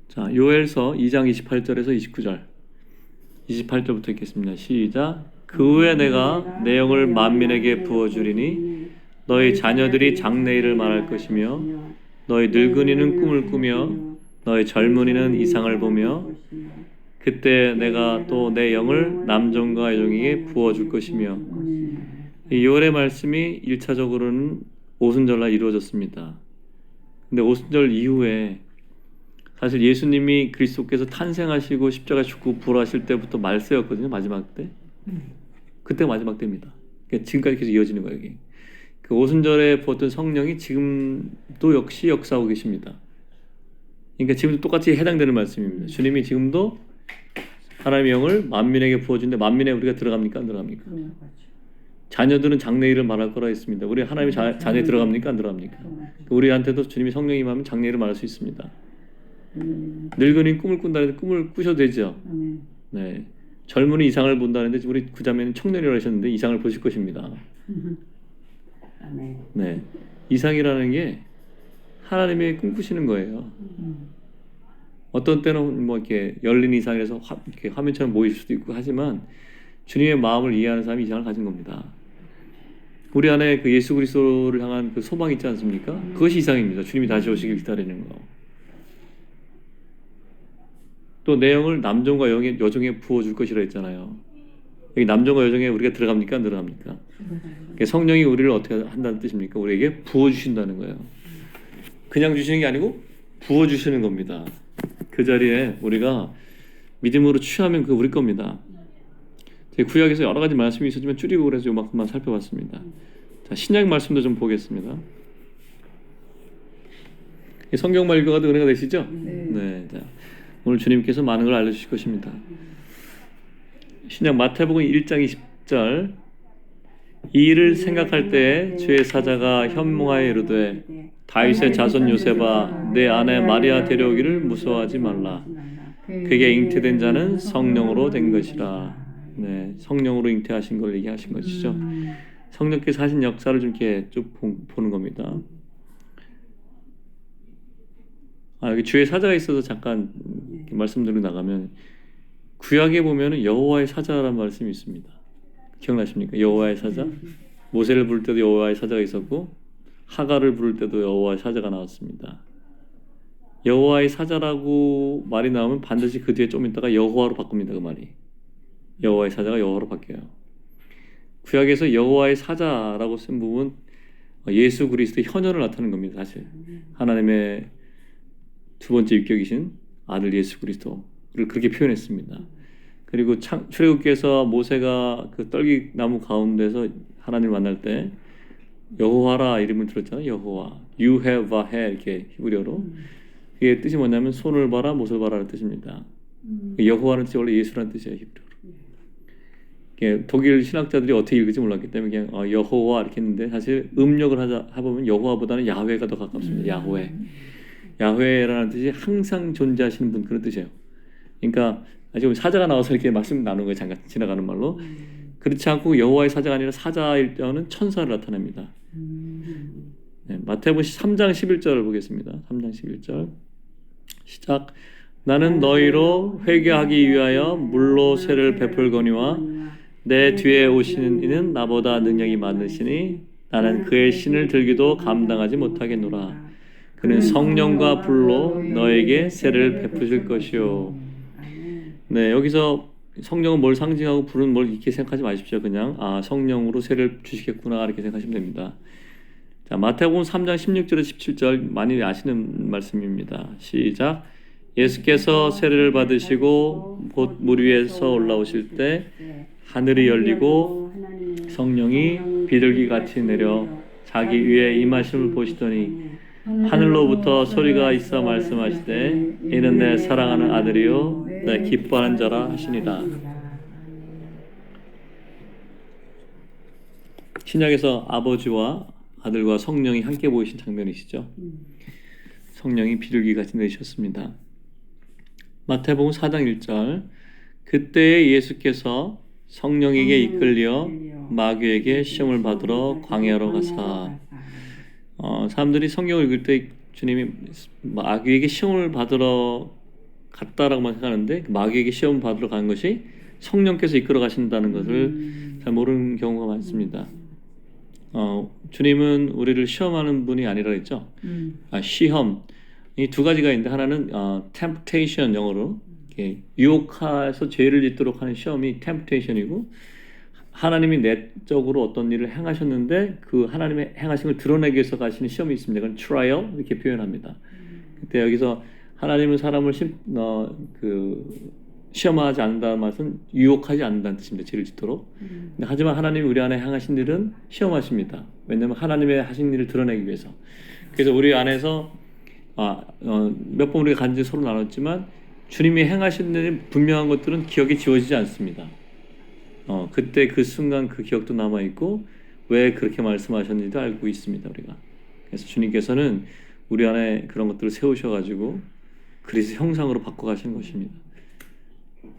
자, 요엘서 2장 28절에서 29절 28절부터 읽겠습니다. 시작. 그 후에 내가 내 영을 만민에게 부어주리니 너희 자녀들이 장래일을 말할 것이며 너희 늙은이는 꿈을 꾸며 너희 젊은이는 이상을 보며 그때 내가 또 내 영을 남종과 여종에게 부어줄 것이며 이 요엘의 말씀이 1차적으로는 오순절날 이루어졌습니다. 근데 오순절 이후에 사실 예수님이 그리스도께서 탄생하시고 십자가 죽고 부활하실 때부터 말세였거든요. 마지막 때. 그때가 마지막 때입니다. 그러니까 지금까지 계속 이어지는 거예요. 여기. 그 오순절에 부었던 성령이 지금도 역시 역사하고 계십니다. 그러니까 지금도 똑같이 해당되는 말씀입니다. 주님이 지금도 하나님의 영을 만민에게 부어주는데 만민에 우리가 들어갑니까? 안 들어갑니까? 자녀들은 장래일을 말할 거라 했습니다. 우리 하나님의 자녀에 들어갑니까? 안 들어갑니까? 우리한테도 주님이 성령이 임하면 장래일을 말할 수 있습니다. 늙은이 꿈을 꾼다는데 꿈을 꾸셔도 되죠. 네. 젊은이 이상을 본다는데 우리 구자매는 청년이라고 하셨는데 이상을 보실 것입니다. 네. 이상이라는 게 하나님의 꿈꾸시는 거예요. 어떤 때는 이렇게 열린 이상이라서 이렇게 화면처럼 보일 수도 있고 하지만 주님의 마음을 이해하는 사람이 이상을 가진 겁니다. 우리 안에 그 예수 그리스도를 향한 그 소망이 있지 않습니까? 그것이 이상입니다. 주님이 다시 오시길 기다리는 거. 또 내 영을 남종과 여종에 부어줄 것이라 했잖아요. 여기 남종과 여종에 우리가 들어갑니까? 안 들어갑니까? 성령이 우리를 어떻게 한다는 뜻입니까? 우리에게 부어주신다는 거예요. 그냥 주시는 게 아니고 부어주시는 겁니다. 그 자리에 우리가 믿음으로 취하면 그 우리 겁니다. 제 구약에서 여러 가지 말씀이 있었지만 줄이고 그래서 요만큼만 살펴봤습니다. 자, 신약 말씀도 좀 보겠습니다. 성경만 읽어가도 은혜가 되시죠? 네. 자, 오늘 주님께서 많은 걸 알려주실 것입니다. 신약 마태복음 1장 20절 이 일을 생각할 때 주의 사자가 현몽하여 이르되 다윗의 자손 요셉아 내 아내 마리아 데려오기를 무서워하지 말라. 그게 잉태된 자는 성령으로 된 것이라. 네, 성령으로 잉태하신 걸 얘기하신 것이죠. 성령께서 하신 역사를 좀 이렇게 쭉 보는 겁니다. 여기 주의 사자가 있어서 잠깐 말씀드리고 나가면 구약에 보면은 여호와의 사자라는 말씀이 있습니다. 기억나십니까? 여호와의 사자. 모세를 부를 때도 여호와의 사자가 있었고 하갈을 부를 때도 여호와의 사자가 나왔습니다. 여호와의 사자라고 말이 나오면 반드시 그 뒤에 좀 있다가 여호와로 바꿉니다. 그 말이. 여호와의 사자가 여호와로 바뀌어요. 구약에서 여호와의 사자라고 쓴 부분 예수 그리스도의 현현을 나타내는 겁니다. 사실 하나님의 두 번째 유격이신 아들 예수 그리스도를 그렇게 표현했습니다. 그리고 출애굽기에서 모세가 그 떨기나무 가운데서 하나님을 만날 때 여호와라 이름을 들었잖아요. 여호와, 유헤바헤 이렇게 히브리어로. 그게 뜻이 뭐냐면 손을 봐라, 못을 봐라는 뜻입니다. 여호와는 뜻이 원래 예수라는 뜻이에요, 히브리어로. 독일 신학자들이 어떻게 읽을지 몰랐기 때문에 그냥 여호와 이렇게 했는데 사실 음력을 해보면 여호와보다는 야훼가 더 가깝습니다. 야훼. 야훼라는 뜻이 항상 존재하시는 분 그런 뜻이에요. 그러니까 지금 사자가 나와서 이렇게 말씀 나누는 거예요. 잠깐 지나가는 말로. 그렇지 않고 여호와의 사자가 아니라 사자일 때는 천사를 나타냅니다. 네, 마태복음 3장 11절을 보겠습니다. 3장 11절 시작. 나는 너희로 회개하기 위하여 물로 세를 베풀거니와 내 뒤에 오시는 이는 나보다 능력이 많으시니 나는 그의 신을 들기도 감당하지 못하겠노라. 그는 성령과 불로 너에게 세를 베푸실 것이요. 네, 여기서 성령은 뭘 상징하고 불은 뭘 이렇게 생각하지 마십시오. 그냥 성령으로 세를 주시겠구나 이렇게 생각하시면 됩니다. 자, 마태복음 3장 16절에서 17절 많이 아시는 말씀입니다. 시작. 예수께서 세례를 받으시고 곧 물 위에서 올라오실 때 하늘이 열리고 성령이 비둘기 같이 내려 자기 위에 임하심을 보시더니 하늘로부터 소리가 있어 말씀하시되 이는 내 사랑하는 아들이요 내 기뻐하는 자라 하시니라. 신약에서 아버지와 아들과 성령이 함께 보이신 장면이시죠. 성령이 비둘기 같이 내리셨습니다. 마태복음 4장 1절 그때에 예수께서 성령에게 이끌려 마귀에게 시험을 받으러 광야로 가사. 사람들이 성경을 읽을 때 주님이 마귀에게 시험을 받으러 갔다라고만 생각하는데 마귀에게 시험 받으러 간 것이 성령께서 이끌어 가신다는 것을 잘 모르는 경우가 많습니다. 주님은 우리를 시험하는 분이 아니라 했죠. 시험 이 두 가지가 있는데 하나는 temptation 영어로 유혹해서 죄를 짓도록 하는 시험이 temptation이고 하나님이 내적으로 어떤 일을 행하셨는데 그 하나님의 행하신 걸 드러내기 위해서 가시는 시험이 있습니다. 그건 trial 이렇게 표현합니다. 그때 여기서 하나님은 사람을 시험하지 않는다는 말은 유혹하지 않는다는 뜻입니다. 죄를 짓도록. 하지만 하나님이 우리 안에 행하신 일은 시험하십니다. 왜냐하면 하나님의 하신 일을 드러내기 위해서. 그래서 우리 안에서 몇 번 우리가 간증 서로 나눴지만 주님이 행하신 일 분명한 것들은 기억이 지워지지 않습니다. 그때 그 순간 그 기억도 남아있고 왜 그렇게 말씀하셨는지도 알고 있습니다. 우리가. 그래서 주님께서는 우리 안에 그런 것들을 세우셔가지고 그리스도 형상으로 바꿔가시는 것입니다.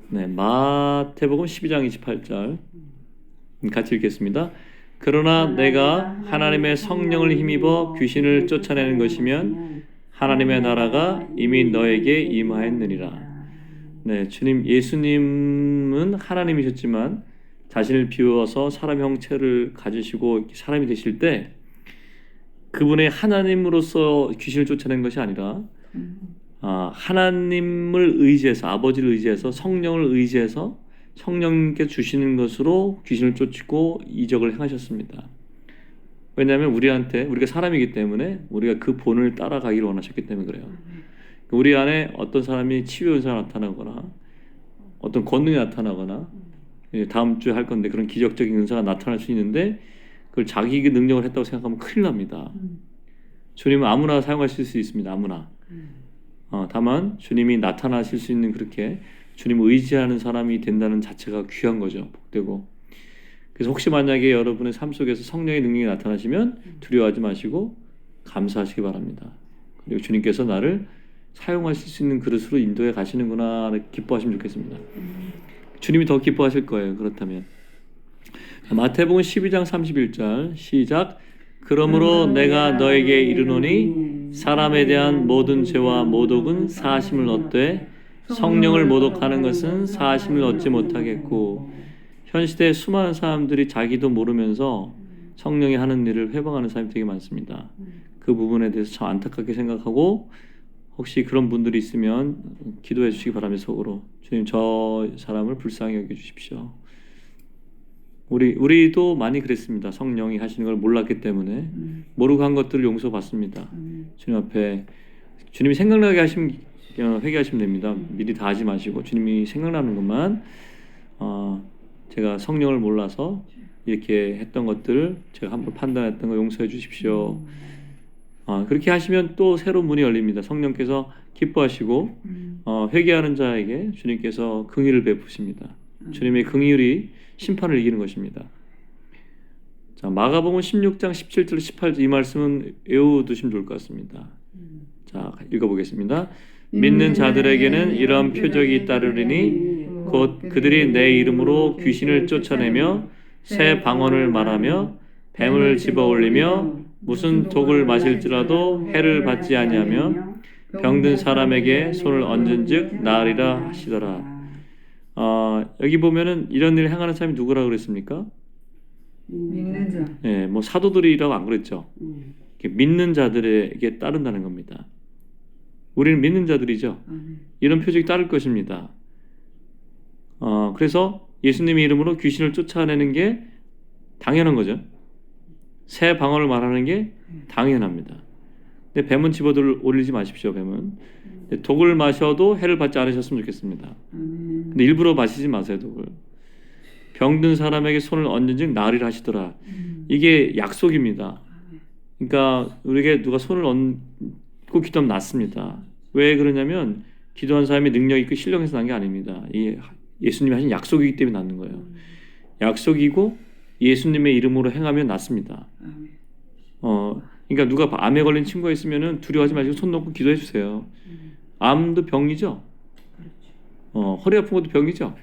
네, 마태복음 12장 28절 같이 읽겠습니다. 그러나 내가 하나님의 성령을 힘입어 귀신을 쫓아내는 것이면 하나님의 나라가 이미 너에게 임하였느니라. 네, 주님 예수님은 하나님이셨지만 자신을 비워서 사람 형체를 가지시고 사람이 되실 때 그분의 하나님으로서 귀신을 쫓아낸 것이 아니라 하나님을 의지해서 아버지를 의지해서 성령을 의지해서 성령님께 주시는 것으로 귀신을 쫓고 이적을 행하셨습니다. 왜냐하면 우리가 사람이기 때문에 우리가 그 본을 따라가기를 원하셨기 때문에 그래요. 우리 안에 어떤 사람이 치유 현상이 나타나거나 어떤 권능이 나타나거나 다음 주에 할 건데 그런 기적적인 은사가 나타날 수 있는데 그걸 자기 능력을 했다고 생각하면 큰일 납니다. 주님은 아무나 사용하실 수 있습니다. 아무나. 다만 주님이 나타나실 수 있는 그렇게 주님을 의지하는 사람이 된다는 자체가 귀한 거죠. 복되고. 그래서 혹시 만약에 여러분의 삶 속에서 성령의 능력이 나타나시면 두려워하지 마시고 감사하시기 바랍니다. 그리고 주님께서 나를 사용하실 수 있는 그릇으로 인도해 가시는구나 기뻐하시면 좋겠습니다. 주님이 더 기뻐하실 거예요. 그렇다면 마태복음 12장 31절 시작. 그러므로 내가 너에게 이르노니 사람에 대한 모든 죄와 모독은 사하심을 얻되 성령을 모독하는 것은 사하심을 얻지 못하겠고. 현 시대에 수많은 사람들이 자기도 모르면서 성령이 하는 일을 회방하는 사람이 되게 많습니다. 그 부분에 대해서 참 안타깝게 생각하고 혹시 그런 분들이 있으면 기도해 주시기 바랍니다. 속으로 주님 저 사람을 불쌍히 여겨 주십시오. 우리도 많이 그랬습니다. 성령이 하시는 걸 몰랐기 때문에 모르고 한 것들을 용서받습니다. 주님 앞에 주님이 생각나게 회개하시면 됩니다. 미리 다 하지 마시고 주님이 생각나는 것만 제가 성령을 몰라서 이렇게 했던 것들을 제가 한번 판단했던 거 용서해 주십시오. 그렇게 하시면 또 새로운 문이 열립니다. 성령께서 기뻐하시고 회개하는 자에게 주님께서 긍휼을 베푸십니다. 주님의 긍휼이 심판을 이기는 것입니다. 자, 마가복음 16장 17절 18절 이 말씀은 외워두시면 좋을 것 같습니다. 자, 읽어보겠습니다. 믿는 자들에게는 이런 표적이 따르리니 곧 그들이 내 이름으로 귀신을 쫓아내며 새 방언을 말하며 뱀을 집어올리며 무슨 독을 마실지라도 해를 받지 아니하며 병든 사람에게 손을 얹은즉 나으리라 하시더라. 여기 보면은 이런 일을 행하는 사람이 누구라고 그랬습니까? 믿는 자. 네, 뭐 사도들이라고 안 그랬죠. 믿는 자들에게 따른다는 겁니다. 우리는 믿는 자들이죠. 이런 표적이 따를 것입니다. 그래서 예수님의 이름으로 귀신을 쫓아내는 게 당연한 거죠. 새 방언을 말하는 게 당연합니다. 근데 뱀은 집어들 올리지 마십시오. 뱀은 독을 마셔도 해를 받지 않으셨으면 좋겠습니다. 근데 일부러 마시지 마세요. 독을. 병든 사람에게 손을 얹은즉 나으리라 하시더라. 이게 약속입니다. 그러니까 우리에게 누가 손을 얹고 기도하면 낫습니다. 왜 그러냐면 기도한 사람이 능력 있고 신령해서 난 게 아닙니다. 이 예수님이 하신 약속이기 때문에 낫는 거예요. 약속이고 예수님의 이름으로 행하면 낫습니다. 그러니까 누가 암에 걸린 친구가 있으면은 두려워하지 마시고 손 놓고 기도해 주세요. 암도 병이죠. 허리 아픈 것도 병이죠.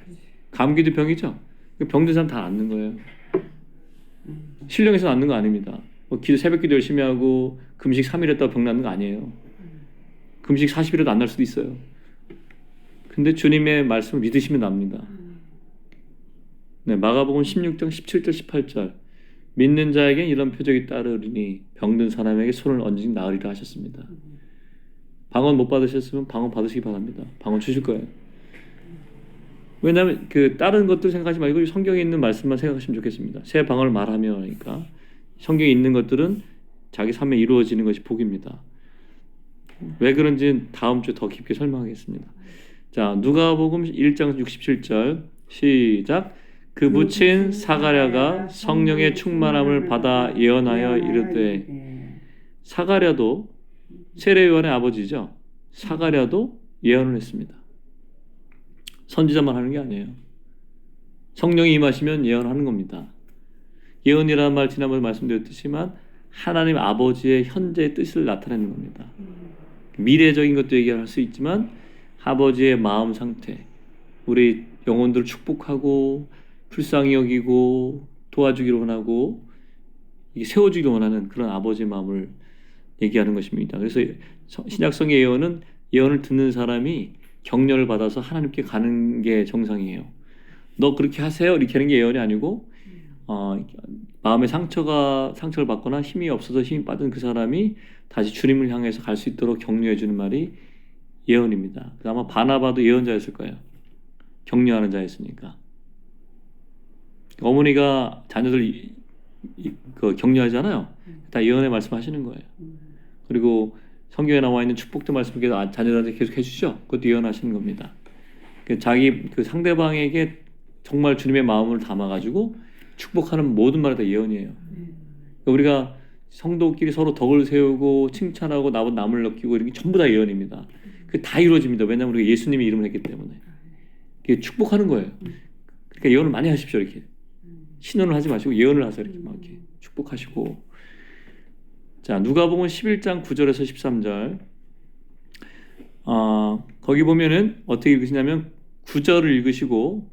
감기도 병이죠. 병든 사람 다 낫는 거예요. 신령해서 낫는 거 아닙니다. 새벽 기도 열심히 하고 금식 3일 했다고 병 낫는 거 아니에요. 금식 40일에도 안 날 수도 있어요. 근데 주님의 말씀을 믿으시면 납니다. 네, 마가복음 16장 17절 18절 믿는 자에게 이런 표적이 따르리니 병든 사람에게 손을 얹으니 나으리라 하셨습니다. 방언 못 받으셨으면 방언 받으시기 바랍니다. 방언 주실 거예요. 왜냐하면 다른 것들 생각하지 말고 성경에 있는 말씀만 생각하시면 좋겠습니다. 새 방언을 말하며 하니까 성경에 있는 것들은 자기 삶에 이루어지는 것이 복입니다. 왜 그런지 다음 주에 더 깊게 설명하겠습니다. 자, 누가복음 1장 67절 시작. 그 부친 사가랴가 성령의 충만함을 받아 예언하여 이르되 사가랴도 세례요한의 아버지죠. 사가랴도 예언을 했습니다. 선지자만 하는 게 아니에요. 성령이 임하시면 예언하는 겁니다. 예언이라는 말 지난번에 말씀드렸듯이만 하나님 아버지의 현재의 뜻을 나타내는 겁니다. 미래적인 것도 얘기할 수 있지만 아버지의 마음 상태, 우리 영혼들을 축복하고 불쌍히 여기고 도와주기를 원하고 세워주기를 원하는 그런 아버지의 마음을 얘기하는 것입니다. 그래서 신약성의 예언은 예언을 듣는 사람이 격려를 받아서 하나님께 가는 게 정상이에요. 너 그렇게 하세요 이렇게 하는 게 예언이 아니고 마음의 상처를 받거나 힘이 없어서 힘이 빠진 그 사람이 다시 주님을 향해서 갈 수 있도록 격려해 주는 말이 예언입니다. 아마 바나바도 예언자였을 거예요. 격려하는 자였으니까. 어머니가 자녀들 격려하잖아요. 다 예언의 말씀하시는 거예요. 그리고 성경에 나와 있는 축복도 말씀을 자녀들한테 계속 해주죠. 그것도 예언하시는 겁니다. 자기 상대방에게 정말 주님의 마음을 담아가지고 축복하는 모든 말이 다 예언이에요. 우리가 성도끼리 서로 덕을 세우고 칭찬하고 남을 넘기고 이런 게 전부 다 예언입니다. 그게 다 이루어집니다. 왜냐하면 우리가 예수님의 이름을 했기 때문에. 그게 축복하는 거예요. 그러니까 예언을 많이 하십시오. 이렇게 신언을 하지 마시고 예언을 하세요. 이렇게 막 이렇게 축복하시고. 자, 누가복음 11장 9절에서 13절. 거기 보면은 어떻게 읽으시냐면 9절을 읽으시고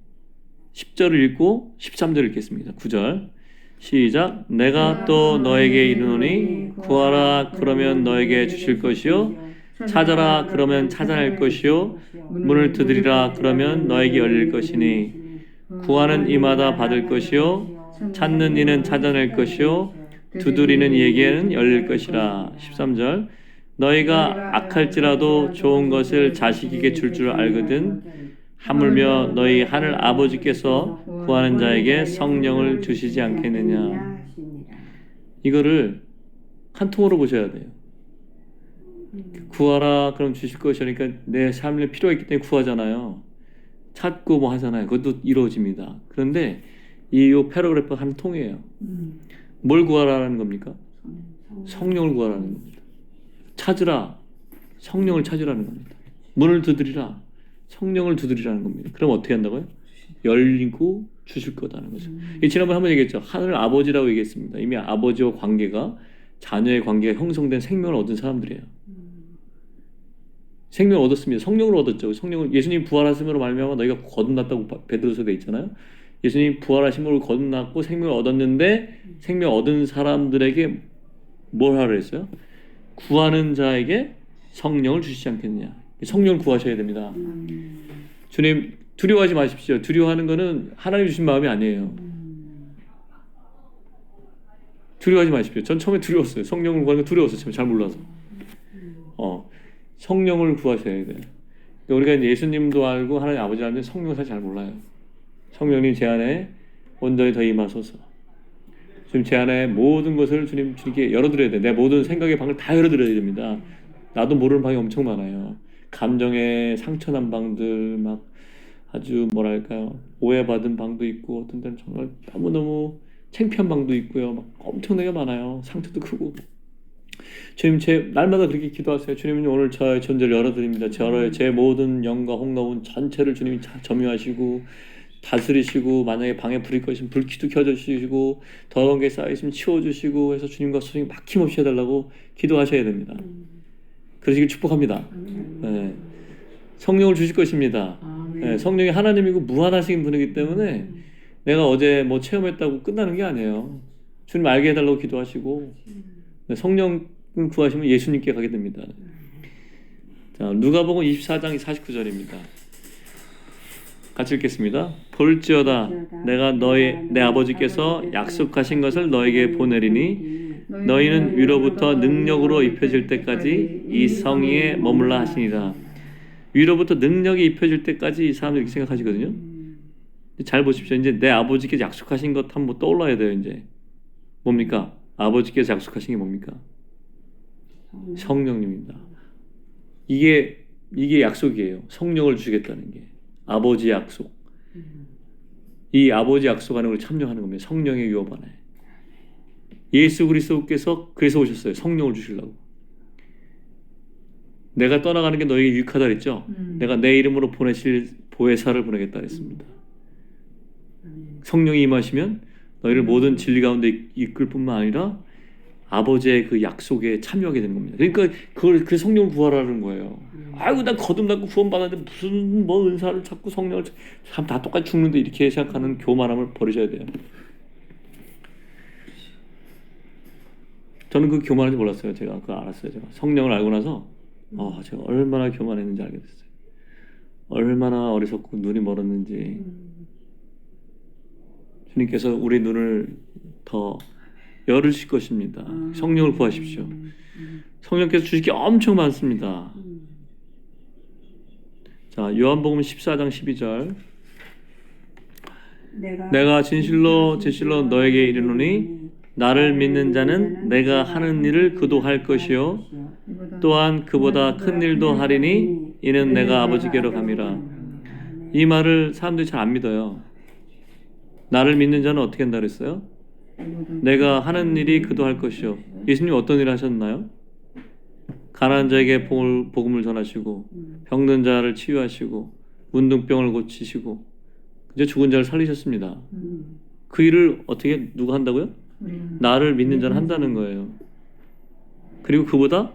10절을 읽고 13절을 읽겠습니다. 9절 시작. 내가 또 너에게 이르노니 구하라 그러면 너에게 주실 것이요 찾아라 그러면 찾아낼 것이요 문을 두드리라 그러면 너에게 열릴 것이니 구하는 이마다 받을 것이요 찾는 이는 찾아낼 것이요 두드리는 이에게는 열릴 것이라. 13절 너희가 악할지라도 좋은 것을 자식에게 줄 줄 알거든 하물며 너희 하늘 아버지께서 구하는 자에게 성령을 주시지 않겠느냐. 이거를 한 통으로 보셔야 돼요. 구하라 그럼 주실 것이니까 내 삶에 필요가 있기 때문에 구하잖아요. 찾고 뭐 하잖아요. 그것도 이루어집니다. 그런데 이 패러그래프 한 통이에요. 뭘 구하라는 겁니까? 성령을 구하라는 겁니다. 찾으라. 성령을 찾으라는 겁니다. 문을 두드리라. 성령을 두드리라는 겁니다. 그럼 어떻게 한다고요? 열리고 주실 거다는 거죠. 이 지난번에 한번 얘기했죠. 하늘 아버지라고 얘기했습니다. 이미 아버지와 관계가 자녀의 관계가 형성된 생명을 얻은 사람들이에요. 생명을 얻었습니다. 성령을 얻었죠. 성령을 예수님 부활하심으로 말미암아 너희가 거듭났다고 베드로서 돼 있잖아요. 예수님 부활하심으로 거듭났고 생명을 얻었는데 생명 얻은 사람들에게 뭘 하라 했어요? 구하는 자에게 성령을 주시지 않겠느냐. 성령을 구하셔야 됩니다. 주님 두려워하지 마십시오. 두려워하는 거는 하나님 주신 마음이 아니에요. 두려워하지 마십시오. 전 처음에 두려웠어요. 성령을 구하는 거 두려웠어요. 잘 몰라서. 성령을 구하셔야 돼요. 우리가 이제 예수님도 알고 하나님 아버지 알는데 성령을 사실 잘 몰라요. 성령님 제 안에 온전히 더 임하소서. 지금 제 안에 모든 것을 주님께 열어드려야 돼. 내 모든 생각의 방을 다 열어드려야 됩니다. 나도 모르는 방이 엄청 많아요. 감정에 상처난 방들, 막 아주 뭐랄까요, 오해받은 방도 있고, 어떤 때는 정말 너무너무 창피한 방도 있고요. 막 엄청나게 많아요. 상처도 크고. 주님, 제 날마다 그렇게 기도하세요. 주님은 오늘 저의 존재를 열어드립니다. 제 모든 영과 홍노운 전체를 주님이 점유하시고 다스리시고, 만약에 방에 불이 꺼지시면 불기도 켜주시고, 더러운 게 쌓여있으면 치워주시고 해서 주님과 소통이 막힘없이 해달라고 기도하셔야 됩니다. 그러시길 축복합니다. 네. 성령을 주실 것입니다. 네. 성령이 하나님이고 무한하신 분이기 때문에 내가 어제 뭐 체험했다고 끝나는 게 아니에요. 주님 알게 해달라고 기도하시고, 네. 성령을 구하시면 예수님께 가게 됩니다. 자, 누가복음 24장 49절입니다. 같이 읽겠습니다. 볼지어다 내가 내 아버지께서 약속하신 것을 너에게 보내리니 너희는 위로부터 능력으로 입혀질 때까지 이 성위에 머물라 하시니라. 위로부터 능력이 입혀질 때까지 이 사람들이 이렇게 생각하시거든요. 잘 보십시오. 이제 내 아버지께서 약속하신 것 한번 떠올라야 돼요. 이제 뭡니까? 아버지께서 약속하신 게 뭡니까? 성령님입니다. 이게 약속이에요. 성령을 주시겠다는 게 아버지 약속. 이 아버지 약속하는 걸 참여하는 겁니다. 성령의 유업 안에. 예수 그리스도께서 그래서 오셨어요. 성령을 주시려고. 내가 떠나가는 게 너에게 유익하다 그랬죠. 내가 내 이름으로 보내실 보혜사를 보내겠다 그랬습니다. 성령이 임하시면 너희를 모든 진리 가운데 이끌 뿐만 아니라 아버지의 그 약속에 참여하게 되는 겁니다. 그러니까 그 성령을 구하라는 거예요. 아이고 난 거듭났고 구원받았는데 무슨 뭐 은사를 찾고 성령을 참 다 똑같이 죽는데 이렇게 생각하는 교만함을 버리셔야 돼요. 저는 그 교만한지 몰랐어요. 제가 그거 알았어요. 제가 성령을 알고 나서 제가 얼마나 교만했는지 알게 됐어요. 얼마나 어리석고 눈이 멀었는지. 주님께서 우리 눈을 더 열으실 것입니다. 성령을 구하십시오. 성령께서 주실 게 엄청 많습니다. 자, 요한복음 14장 12절. 내가 진실로 너에게 이르노니 나를 믿는 자는 내가 하는 일을 그도 할 것이요 또한 그보다 큰 일도 하리니 이는 내가 아버지께로 감이라. 이 말을 사람들이 잘 안 믿어요. 나를 믿는 자는 어떻게 한다 그랬어요? 내가 하는 일이 그도 할 것이요. 예수님 어떤 일을 하셨나요? 가난한 자에게 복음을 전하시고 병든 자를 치유하시고 문둥병을 고치시고 이제 죽은 자를 살리셨습니다. 그 일을 어떻게 누가 한다고요? 나를 믿는 자는 한다는 거예요. 그리고 그보다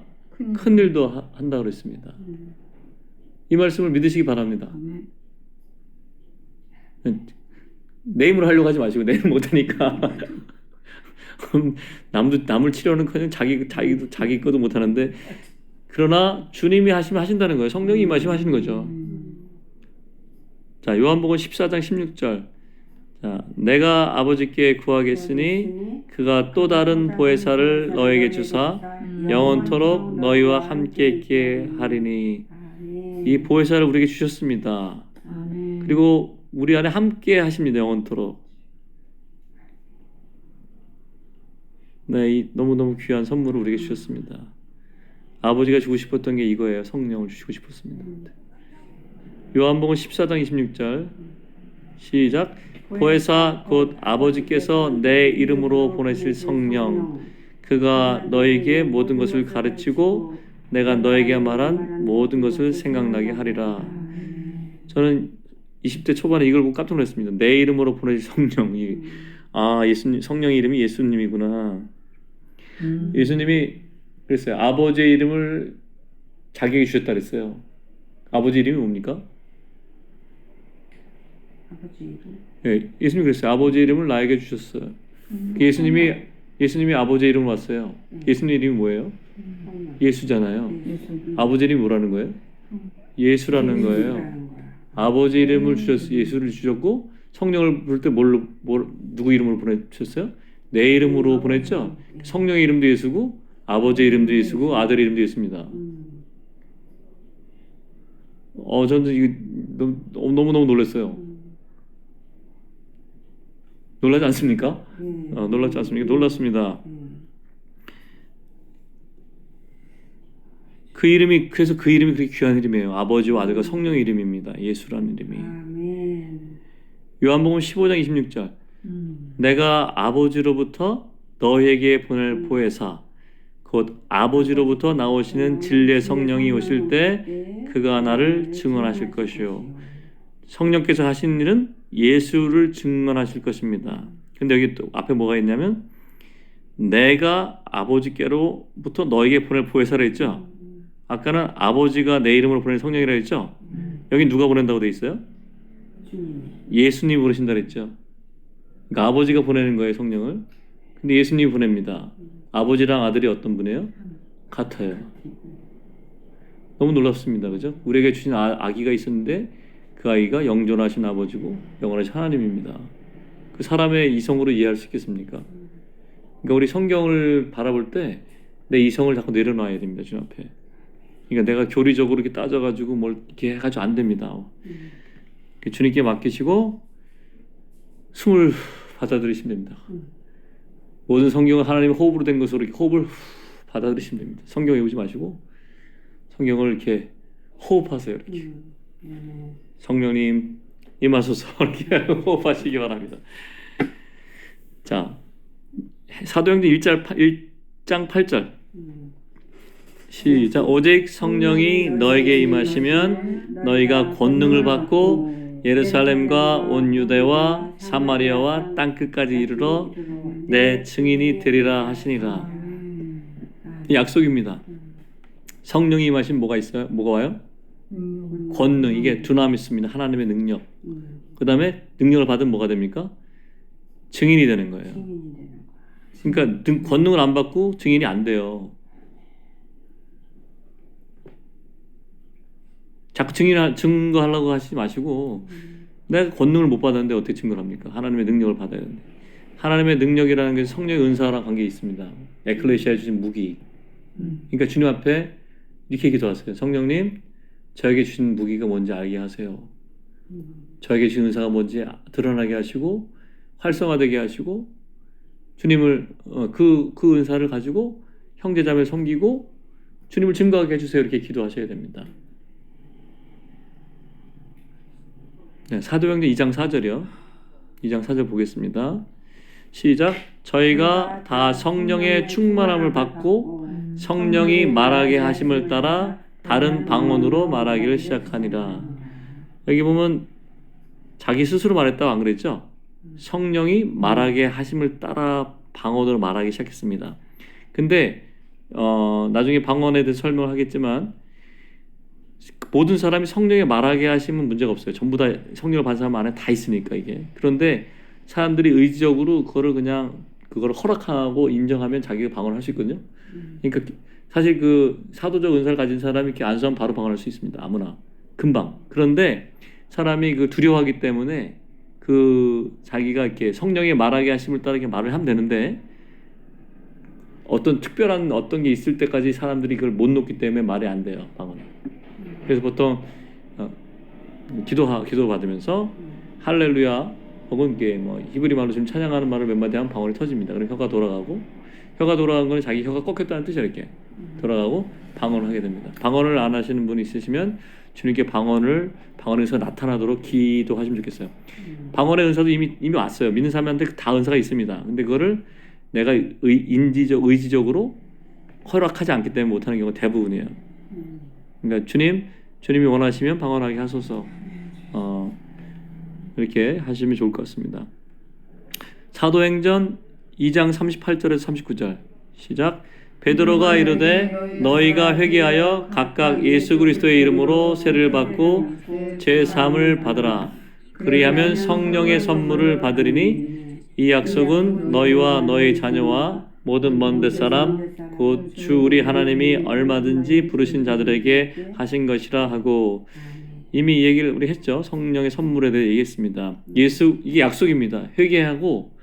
큰 일도 한다고 그랬습니다. 이 말씀을 믿으시기 바랍니다. 내 힘으로 하려고 하지 마시고 내 힘 못하니까 남을 치료하는커녕 자기 것도 못하는데 그러나 주님이 하시면 하신다는 거예요. 성령이 임하시면 하시는 거죠. 자, 요한복음 14장 16절. 자, 내가 아버지께 구하겠으니 그가 또 다른 보혜사를 너에게 주사 영원토록 너희와 함께 있게 하리니. 이 보혜사를 우리에게 주셨습니다. 그리고 우리 안에 함께 하십니다. 영원토록. 네, 이 너무너무 귀한 선물을 우리에게 주셨습니다. 아버지가 주고 싶었던 게 이거예요. 성령을 주시고 싶었습니다. 요한복음 14장 26절 시작. 보혜사 곧 아버지께서 내 이름으로 보내실 성령 그가 너에게 모든 것을 가르치고 내가 너에게 말한 모든 것을 생각나게 하리라. 저는 20대 초반에 이걸 보고 깜짝 놀랐습니다. 내 이름으로 보내실 성령. 예수님, 성령의 이름이 예수님이구나. 예수님이 그랬어요. 아버지의 이름을 자기에게 주셨다 그랬어요. 아버지 이름이 뭡니까? 아버지 이름. 예, 예수님이 그랬어요. 아버지 이름을 나에게 주셨어요. 예수님이 아버지의 이름을 왔어요. 예수님 이름이 뭐예요? 예수잖아요. 예수. 아버지 이름이 뭐라는 거예요? 예수라는 거예요. 아버지 이름을 주셨, 예수를 주셨고 성령을 부를 때 누구 이름으로 보내주셨어요? 내 이름으로 보냈죠. 성령의 이름도 예수고 아버지 이름도 예수고 아들 이름도 예수입니다. 저는 이거 너무너무 놀랐어요. 놀라지 않습니까? 놀랐지 않습니까? 놀랐습니다. 그래서 그 이름이 그렇게 귀한 이름이에요. 아버지와 아들과 성령의 이름입니다. 예수라는 이름이. 아멘. 요한복음 15장 26절. 내가 아버지로부터 너에게 보낼 보혜사 곧 아버지로부터 나오시는 진리의 성령이 오실 때 그가 나를 증언하실 것이요. 성령께서 하신 일은 예수를 증언하실 것입니다. 근데 여기 또 앞에 뭐가 있냐면 내가 아버지께로부터 너에게 보낼 보혜사라 했죠. 아까는 아버지가 내 이름으로 보낸 성령이라 했죠. 여기 누가 보낸다고 돼 있어요? 예수님이 보내신다 그랬죠. 그러니까 아버지가 보내는 거예요, 성령을. 근데 예수님이 보냅니다. 아버지랑 아들이 어떤 분이에요? 같아요. 너무 놀랍습니다. 그죠? 우리에게 주신 아기가 있었는데 그 아이가 영존하신 아버지고 영원하신 하나님입니다. 그 사람의 이성으로 이해할 수 있겠습니까? 그러니까 우리 성경을 바라볼 때 내 이성을 자꾸 내려놔야 됩니다. 주님 앞에. 그러니까 내가 교리적으로 이렇게 따져가지고 뭘 이렇게 해가지고 안 됩니다. 주님께 맡기시고 숨을 받아들이시면 됩니다. 모든 성경은 하나님의 호흡으로 된 것으로 이렇게 호흡을 받아들이시면 됩니다. 성경 외우지 마시고 성경을 이렇게 호흡하세요. 이렇게. 성령님 임하소서 이렇게 호흡하시기 바랍니다. 자, 사도행전 1장 8절 시작. 오직 성령이 너에게 임하시면 너희가 권능을 받고 예루살렘과 온 유대와 사마리아와 땅끝까지 이르러 내 증인이 되리라 하시니라. 이 약속입니다. 성령이 임하시면 뭐가 있어요? 뭐가 와요? 권능. 이게 두나미스입니다. 하나님의 능력. 그 다음에 능력을 받으면 뭐가 됩니까? 증인이 되는 거예요. 그러니까 권능을 안 받고 증인이 안 돼요. 자꾸 증거하려고 하시지 마시고 내가 권능을 못 받았는데 어떻게 증거를 합니까? 하나님의 능력을 받아야 되는데. 하나님의 능력이라는 게 성령의 은사랑 관계 있습니다. 에클레시아에 주신 무기. 그러니까 주님 앞에 이렇게 기도하세요. 성령님, 저에게 주신 무기가 뭔지 알게 하세요. 저에게 주신 은사가 뭔지 드러나게 하시고 활성화되게 하시고 주님을 그 은사를 가지고 형제자매를 섬기고 주님을 증거하게 해주세요. 이렇게 기도하셔야 됩니다. 네, 사도행전 2장 4절이요. 2장 4절 보겠습니다. 시작. 저희가 다 성령의 충만함을 받고 성령이 말하게 하심을 따라 다른 방언으로 말하기를 시작하니라. 여기 보면 자기 스스로 말했다고 안 그랬죠? 성령이 말하게 하심을 따라 방언으로 말하기 시작했습니다. 근데 나중에 방언에 대해서 설명을 하겠지만 모든 사람이 성령에 말하게 하시면 문제가 없어요. 전부 다 성령을 받은 사람 안에 다 있으니까 이게. 그런데 사람들이 의지적으로 그거를 허락하고 인정하면 자기가 방언을 할 수 있거든요. 그러니까 사실 그 사도적 은사를 가진 사람이 이렇게 안수하면 바로 방언할 수 있습니다. 아무나 금방. 그런데 사람이 그 두려워하기 때문에 그 자기가 이렇게 성령의 말하게 하심을 따라 이렇게 말을 하면 되는데 어떤 특별한 어떤 게 있을 때까지 사람들이 그걸 못 놓기 때문에 말이 안 돼요. 방언. 그래서 보통 기도 받으면서 할렐루야 혹은 이게 뭐 히브리 말로 지금 찬양하는 말을 몇 마디 하면 방언이 터집니다. 그럼 혀가 돌아가고 혀가 돌아간 거는 자기 혀가 꺾였다는 뜻이야. 이렇게 돌아가고 방언을 하게 됩니다. 방언을 안 하시는 분이 있으시면 주님께 방언의 은사가 나타나도록 기도하시면 좋겠어요. 방언의 은사도 이미 왔어요. 믿는 사람한테 다 은사가 있습니다. 근데 그거를 내가 의지적으로 허락하지 않기 때문에 못하는 경우가 대부분이에요. 그러니까 주님이 원하시면 방언하게 하소서. 이렇게 하시면 좋을 것 같습니다. 사도행전 2장 38절에서 39절 시작. 베드로가 이르되 너희가 회개하여 각각 예수 그리스도의 이름으로 세례를 받고 죄 사함을 받으라. 그리하면 성령의 선물을 받으리니 이 약속은 너희와 너희 자녀와 모든 먼 데 사람 곧 주 우리 하나님이 얼마든지 부르신 자들에게 하신 것이라 하고. 이미 이 얘기를 우리 했죠. 성령의 선물에 대해 얘기했습니다. 이게 약속입니다. 회개하고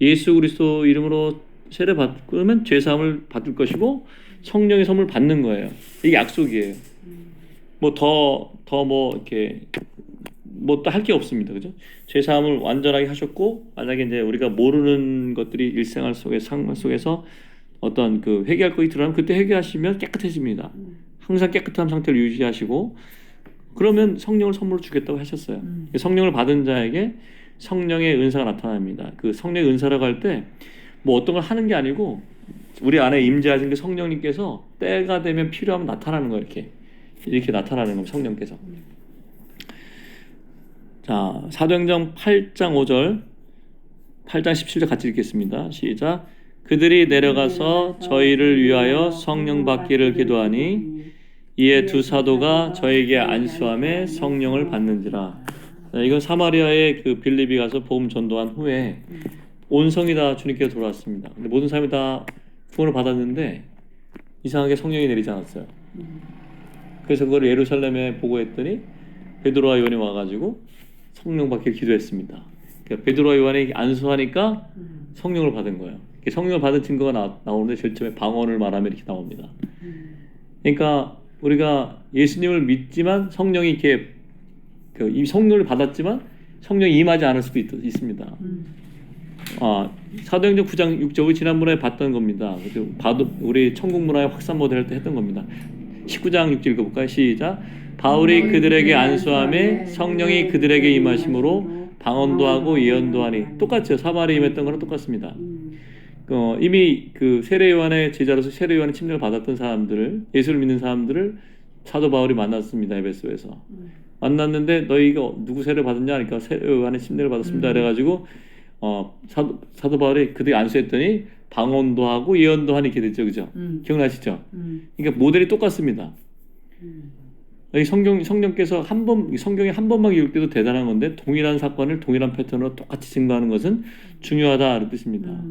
예수 그리스도 이름으로 세례 받으면 죄 사함을 받을 것이고 성령의 선물 받는 거예요. 이게 약속이에요. 뭐 이렇게 뭐 또 할 게 없습니다. 그죠? 죄 사함을 완전하게 하셨고, 만약에 이제 우리가 모르는 것들이 일생활 속에서 상관 속에서 어떤 그 회개할 것이 드러나면 그때 회개하시면 깨끗해집니다. 항상 깨끗한 상태를 유지하시고, 그러면 성령을 선물로 주겠다고 하셨어요. 성령을 받은 자에게 성령의 은사가 나타납니다. 그 성령의 은사라고 할 때 뭐 어떤 걸 하는 게 아니고 우리 안에 임재하신 그 성령님께서 때가 되면 필요하면 나타나는 거예요. 이렇게 나타나는 겁니다. 성령께서. 자, 사도행전 8장 5절 8장 17절 같이 읽겠습니다. 시작. 그들이 내려가서 저희를 위하여 성령 받기를 기도하니 이에 두 사도가 저에게 안수함에 성령을 받는지라. 이건 사마리아의 그 빌립이 가서 복음 전도한 후에 온 성이 다 주님께 돌아왔습니다. 근데 모든 사람이 다 구원을 받았는데 이상하게 성령이 내리지 않았어요. 그래서 그걸 예루살렘에 보고했더니 베드로와 요한이 와가지고 성령 받기를 기도했습니다. 그러니까 베드로와 요한이 안수하니까 성령을 받은 거예요. 성령을 받은 증거가 나오는데 제일 처음에 방언을 말하면 이렇게 나옵니다. 그러니까 우리가 예수님을 믿지만 성령이 이렇게 이 성령을 받았지만 성령이 임하지 않을 수도 있습니다. 사도행전 9장 6절을 지난번에 봤던 겁니다. 우리 천국 문화의 확산 모델 할 때 했던 겁니다. 19장 6절 읽어볼까요? 시작. 바울이 그들에게 안수함에 성령이 그들에게 임하심으로 방언도 하고 예언도 하니. 똑같죠. 사마리아에 임했던 거랑 똑같습니다. 이미 그 세례 요한의 제자로서 세례 요한의 침례를 받았던 사람들을, 예수를 믿는 사람들을 사도 바울이 만났습니다. 에베소에서 만났는데 너희가 누구 세례 받았냐 하니까 세례 요한의 침례를 받았습니다. 그래가지고 사도 바울이 그들이 안수했더니 방언도 하고 예언도 하니 이렇게 됐죠. 그죠? 기억나시죠? 그러니까 모델이 똑같습니다. 여기 성령께서 성경에 한 번만 기록돼도 대단한 건데 동일한 사건을 동일한 패턴으로 똑같이 증거하는 것은 중요하다는 뜻입니다.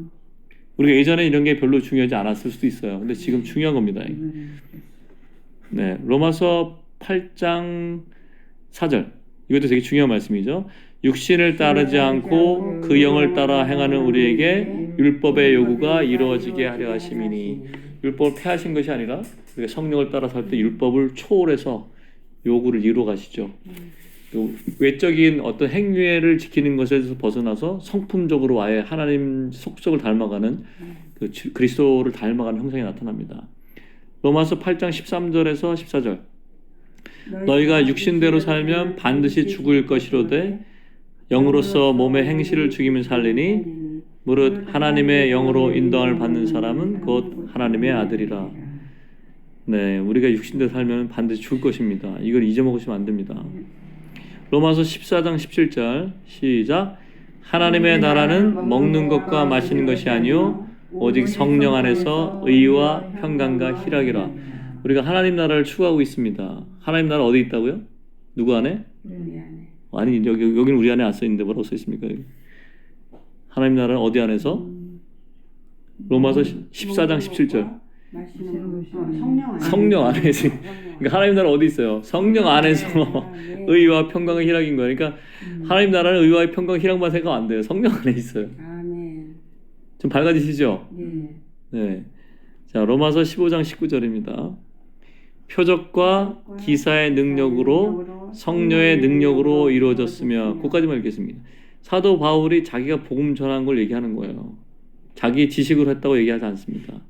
우리가 예전에 이런 게 별로 중요하지 않았을 수도 있어요. 근데 지금 중요한 겁니다. 네, 로마서 8장 4절. 이것도 되게 중요한 말씀이죠. 육신을 따르지 않고 그 영을 따라 행하는 우리에게 율법의 요구가 이루어지게 하려 하심이니. 율법을 폐하신 것이 아니라 우리가 성령을 따라 살 때 율법을 초월해서 요구를 이루어 가시죠. 외적인 어떤 행위를 지키는 것에서 벗어나서 성품적으로 아예 하나님 속성을 닮아가는 그 그리스도를 닮아가는 형상이 나타납니다. 로마서 8장 13절에서 14절. 너희가 육신대로 살면 반드시 죽을 것이로되 영으로서 몸의 행실을 죽이면 살리니 무릇 하나님의 영으로 인도함을 받는 사람은 곧 하나님의 아들이라. 네, 우리가 육신대로 살면 반드시 죽을 것입니다. 이걸 잊어먹으시면 안 됩니다. 로마서 14장 17절 시작. 하나님의 나라는 먹는 것과 마시는 것이 아니요 오직 성령 안에서 의와 평강과 희락이라. 우리가 하나님 나라를 추구하고 있습니다. 하나님 나라 어디 있다고요? 누구 안에? 우리 안에. 아니 여기는 우리 안에 안 써 있는데 뭐라고 써 있습니까? 하나님 나라는 어디 안에서? 로마서 14장 17절. 성령 안에서. 그러니까 하나님 나라 어디 있어요? 성령 안에서 의와 평강과 희락인 거예요. 그러니까 하나님 나라는 의와 평강, 희락만 생각 안 돼요. 성령 안에 있어요. 아멘. 좀 밝아지시죠? 네. 네. 자, 로마서 15장 19절입니다. 표적과 기사의 능력으로 성령의 능력으로 이루어졌으며, 그까지만 읽겠습니다. 사도 바울이 자기가 복음 전한 걸 얘기하는 거예요. 자기 지식으로 했다고 얘기하지 않습니다.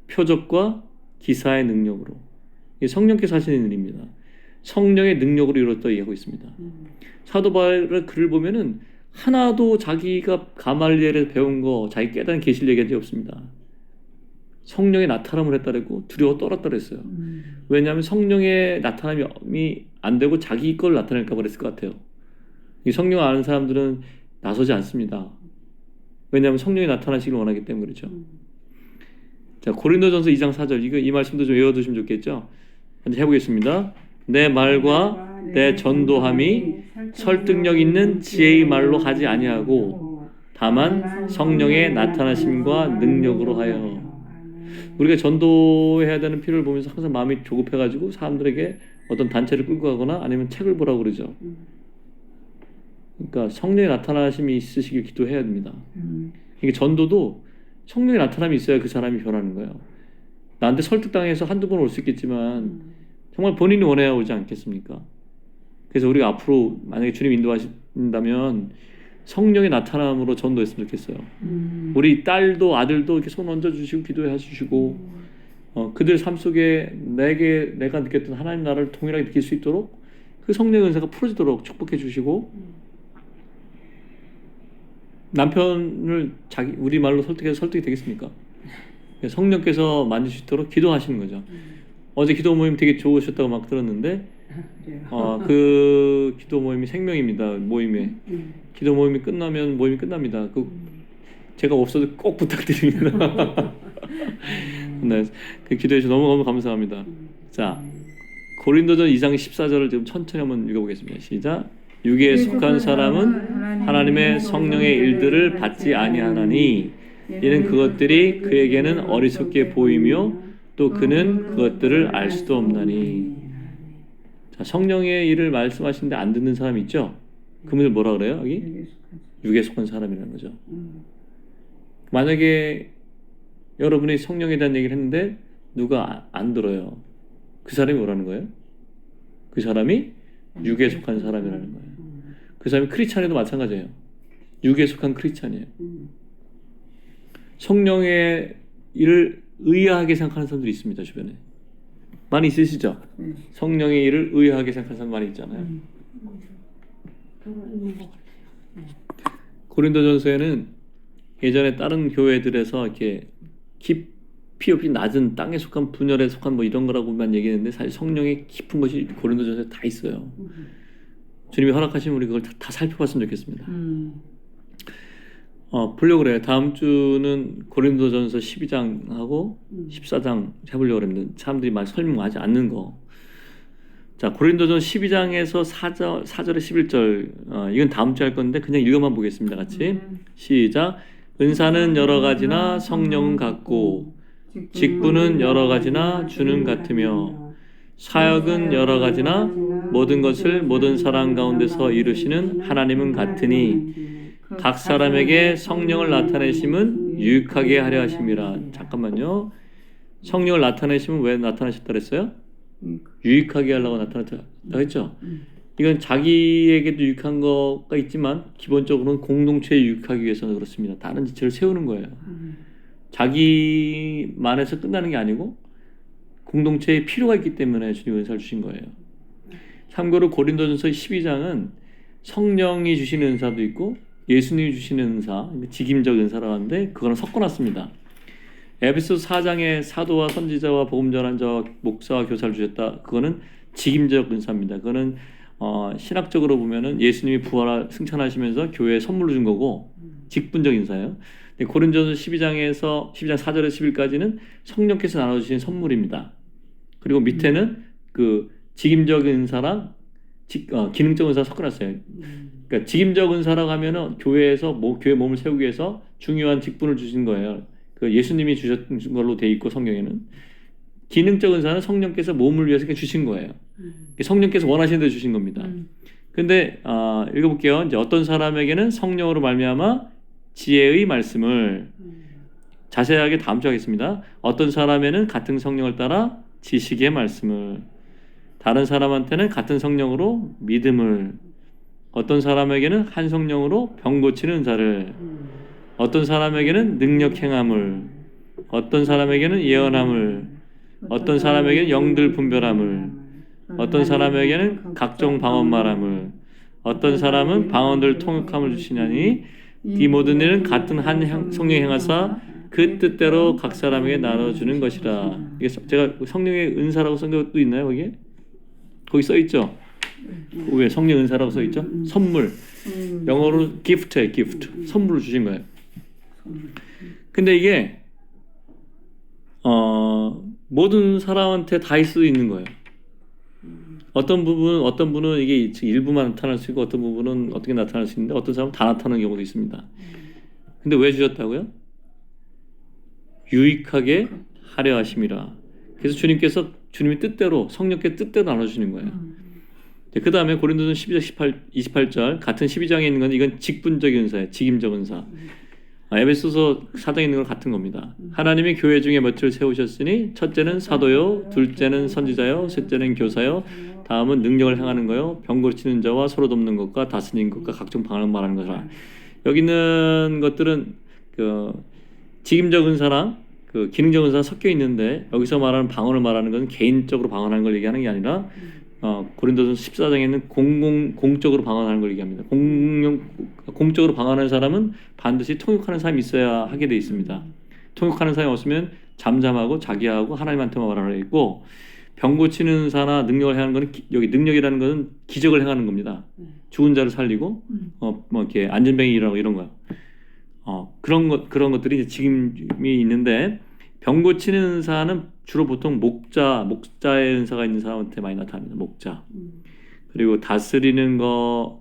표적과 기사의 능력으로. 이게 성령께서 하시는 일입니다. 성령의 능력으로 이루었다고 얘기하고 있습니다. 사도 바울의 글을 보면은 하나도 자기가 가말리엘에서 배운 거, 자기 깨달은 계시를 얘기한 적이 없습니다. 성령의 나타남을 했다고 두려워 떨었다 그랬어요. 왜냐하면 성령의 나타남이 안 되고 자기 걸 나타낼까 그랬을 것 같아요. 이 성령 아는 사람들은 나서지 않습니다. 왜냐하면 성령이 나타나시길 원하기 때문에 그렇죠. 자, 고린도전서 2장 4절 이 말씀도 좀 외워두시면 좋겠죠. 한번 해보겠습니다. 내 말과 내 전도함이 설득력 있는 지혜의 말로 하지 아니하고 다만 성령의 나타나심과 능력으로 하여. 우리가 전도해야 되는 필요를 보면서 항상 마음이 조급해가지고 사람들에게 어떤 단체를 끌고 가거나 아니면 책을 보라고 그러죠. 그러니까 성령의 나타나심이 있으시길 기도해야 됩니다. 이게 전도도 성령의 나타남이 있어야 그 사람이 변하는 거예요. 나한테 설득당해서 한두 번 올 수 있겠지만 정말 본인이 원해야 오지 않겠습니까? 그래서 우리가 앞으로 만약에 주님 인도하신다면 성령의 나타남으로 전도했으면 좋겠어요. 우리 딸도 아들도 이렇게 손 얹어주시고 기도해 주시고 그들 삶 속에 내가 느꼈던 하나님 나라를 동일하게 느낄 수 있도록 그 성령의 은사가 풀어지도록 축복해 주시고 남편을 우리 말로 설득해서 설득이 되겠습니까? 성령께서 만질 수 있도록 기도하시는 거죠. 어제 기도 모임 되게 좋으셨다고 막 들었는데 그 기도 모임이 생명입니다. 모임에 기도 모임이 끝나면 모임이 끝납니다. 제가 없어도 꼭 부탁드립니다. 네, 그 기도해 주셔서 너무너무 감사합니다. 자, 고린도전 2장 14절을 지금 천천히 한번 읽어보겠습니다. 시작. 육에 속한 사람은 하나님의 성령의 일들을 받지 아니하나니 이는 그것들이 그에게는 어리석게 보이며 또 그는 그것들을 알 수도 없나니. 자, 성령의 일을 말씀하시는데 안 듣는 사람이 있죠? 그분들 뭐라 그래요? 여기? 육에 속한 사람이라는 거죠. 만약에 여러분이 성령에 대한 얘기를 했는데 누가 안 들어요. 그 사람이 뭐라는 거예요? 그 사람이 육에 속한 사람이라는 거예요. 그 사람이 크리스찬에도 마찬가지예요. 육에 속한 크리스찬이에요. 성령의 일을 의아하게 생각하는 사람들이 있습니다. 주변에 많이 있으시죠? 성령의 일을 의아하게 생각하는 사람 많이 있잖아요. 고린도전서에는 예전에 다른 교회들에서 이렇게 깊이 없이 낮은 땅에 속한 분열에 속한 뭐 이런 거라고만 얘기했는데 사실 성령의 깊은 것이 고린도전서에 다 있어요. 주님이 허락하시면 우리 그걸 다 살펴봤으면 좋겠습니다. 보려고 그래요. 다음 주는 고린도전서 12장하고 14장 해보려고 합니다. 사람들이 많이 설명하지 않는 거. 자, 고린도전 12장에서 4절에 11절 이건 다음 주에 할 건데 그냥 읽어만 보겠습니다. 같이 시작. 은사는 여러 가지나 성령은 같고 직분은 여러 가지나 주는 같으며 사역은 여러 가지나 모든 것을 모든 사람 가운데서 이루시는 하나님은 같으니 각 사람에게 성령을 나타내심은 유익하게 하려 하심이라. 잠깐만요. 성령을 나타내심은 왜 나타나셨다 그랬어요? 유익하게 하려고 나타났다 했죠. 이건 자기에게도 유익한 거가 있지만 기본적으로는 공동체에 유익하기 위해서는 그렇습니다. 다른 지체를 세우는 거예요. 자기만에서 끝나는 게 아니고 공동체에 필요가 있기 때문에 주님 은사를 주신 거예요. 참고로 고린도전서 12장은 성령이 주시는 은사도 있고 예수님이 주시는 은사, 직임적 은사라고 하는데 그거는 섞어놨습니다. 에베소서 4장에 사도와 선지자와 복음 전한 자와 목사와 교사를 주셨다. 그거는 직임적 은사입니다. 그거는 신학적으로 보면은 예수님이 부활 승천하시면서 교회에 선물로 준 거고 직분적 인사예요. 고린도전서 12장 4절에서 10일까지는 성령께서 나눠주신 선물입니다. 그리고 밑에는 그 직임적 은사랑 기능적 은사 섞어놨어요. 그러니까 직임적 은사라고 하면은 교회에서 교회 몸을 세우기 위해서 중요한 직분을 주신 거예요. 그 예수님이 주신 걸로 돼 있고 성경에는 기능적 은사는 성령께서 몸을 위해서 주신 거예요. 성령께서 원하시는 대로 주신 겁니다. 근데 읽어볼게요. 이제 어떤 사람에게는 성령으로 말미암아 지혜의 말씀을 자세하게 다음 주에 하겠습니다. 어떤 사람에는 같은 성령을 따라 지식의 말씀을, 다른 사람한테는 같은 성령으로 믿음을, 어떤 사람에게는 한 성령으로 병 고치는 은사를, 어떤 사람에게는 능력 행함을, 어떤 사람에게는 예언함을, 어떤 사람에게는 영들 분별함을, 어떤 사람에게는 각종 방언 말함을, 어떤 사람은 방언들 통역함을 주시냐니 이 모든 일은 같은 한 성령이 행하사 그 뜻대로 각 사람에게 나눠주는 것이라. 이게 제가 성령의 은사라고 쓴 것도 있나요 거기에? 거기 써 있죠. 왜 성령 은사라고 써 있죠? 선물. 영어로 gift예요, gift. 선물을 주신 거예요. 근데 이게 모든 사람한테 다 있을 수 있는 거예요. 어떤 분은 이게 일부만 나타날 수 있고 어떤 부분은 어떻게 나타날 수 있는데 어떤 사람은 다 나타나는 경우도 있습니다. 근데 왜 주셨다고요? 유익하게 하려 하심이라. 그래서 주님께서 주님의 뜻대로 성령께 뜻대로 나눠주시는 거예요. 그 다음에 고린도전 12장 28절 같은 12장에 있는 건 이건 직분적인 은사예요. 직임적 은사. 에베소서 4장에 있는 건 같은 겁니다. 하나님이 교회 중에 몇을 세우셨으니 첫째는 사도요, 둘째는 선지자요, 셋째는 교사요, 다음은 능력을 행하는 거요, 병 고치는 자와 서로 돕는 것과 다스리는 것과 각종 방언을 말하는 것이라. 여기 있는 것들은 그 직임적 은사랑 그 기능적 은사가 섞여 있는데 여기서 말하는 방언을 말하는 것은 개인적으로 방언하는 걸 얘기하는 게 아니라 고린도전 14장에는 공적으로 방언하는 걸 얘기합니다. 공적으로 방언하는 사람은 반드시 통역하는 사람이 있어야 하게 돼 있습니다. 통역하는 사람이 없으면 잠잠하고 자기하고 하나님한테만 말하려 했고, 병 고치는 사나 능력을 행하는 것은 여기 능력이라는 것은 기적을 행하는 겁니다. 죽은 자를 살리고 뭐 이렇게 안전뱅이 일하고 이런 거요. 그런 것들이 이제 직임이 있는데, 병 고치는 은사는 주로 보통 목자의 은사가 있는 사람한테 많이 나타납니다. 목자. 그리고 다스리는 거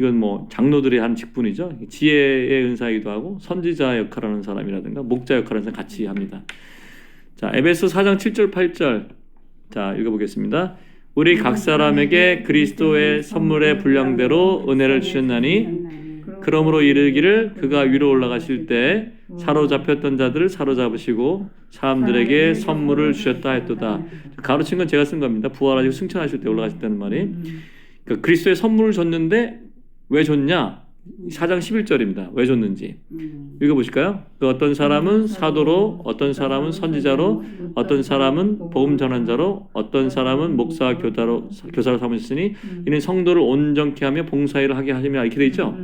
이건 뭐 장로들이 하는 직분이죠. 지혜의 은사이기도 하고 선지자 역할하는 사람이라든가 목자 역할하는 사람 같이 합니다. 자, 에베소 4장 7절 8절 자 읽어보겠습니다. 우리 각 사람에게 그리스도의 선물의 분량대로 은혜를 주셨나니 그러므로 이르기를 그가 위로 올라가실 때 사로잡혔던 자들을 사로잡으시고 사람들에게 선물을 주셨다 했도다. 가로친 건 제가 쓴 겁니다. 부활하시고 승천하실 때 올라가셨다는 말이. 그러니까 그리스도의 선물을 줬는데 왜 줬냐? 4장 11절입니다. 왜 줬는지 읽어보실까요? 그 어떤 사람은 사도로, 어떤 사람은 선지자로, 어떤 사람은 복음 전환자로, 어떤 사람은 목사 교사로 삼으셨으니 이는 성도를 온전케 하며 봉사일을 하게 하심이라. 이렇게 돼 있죠.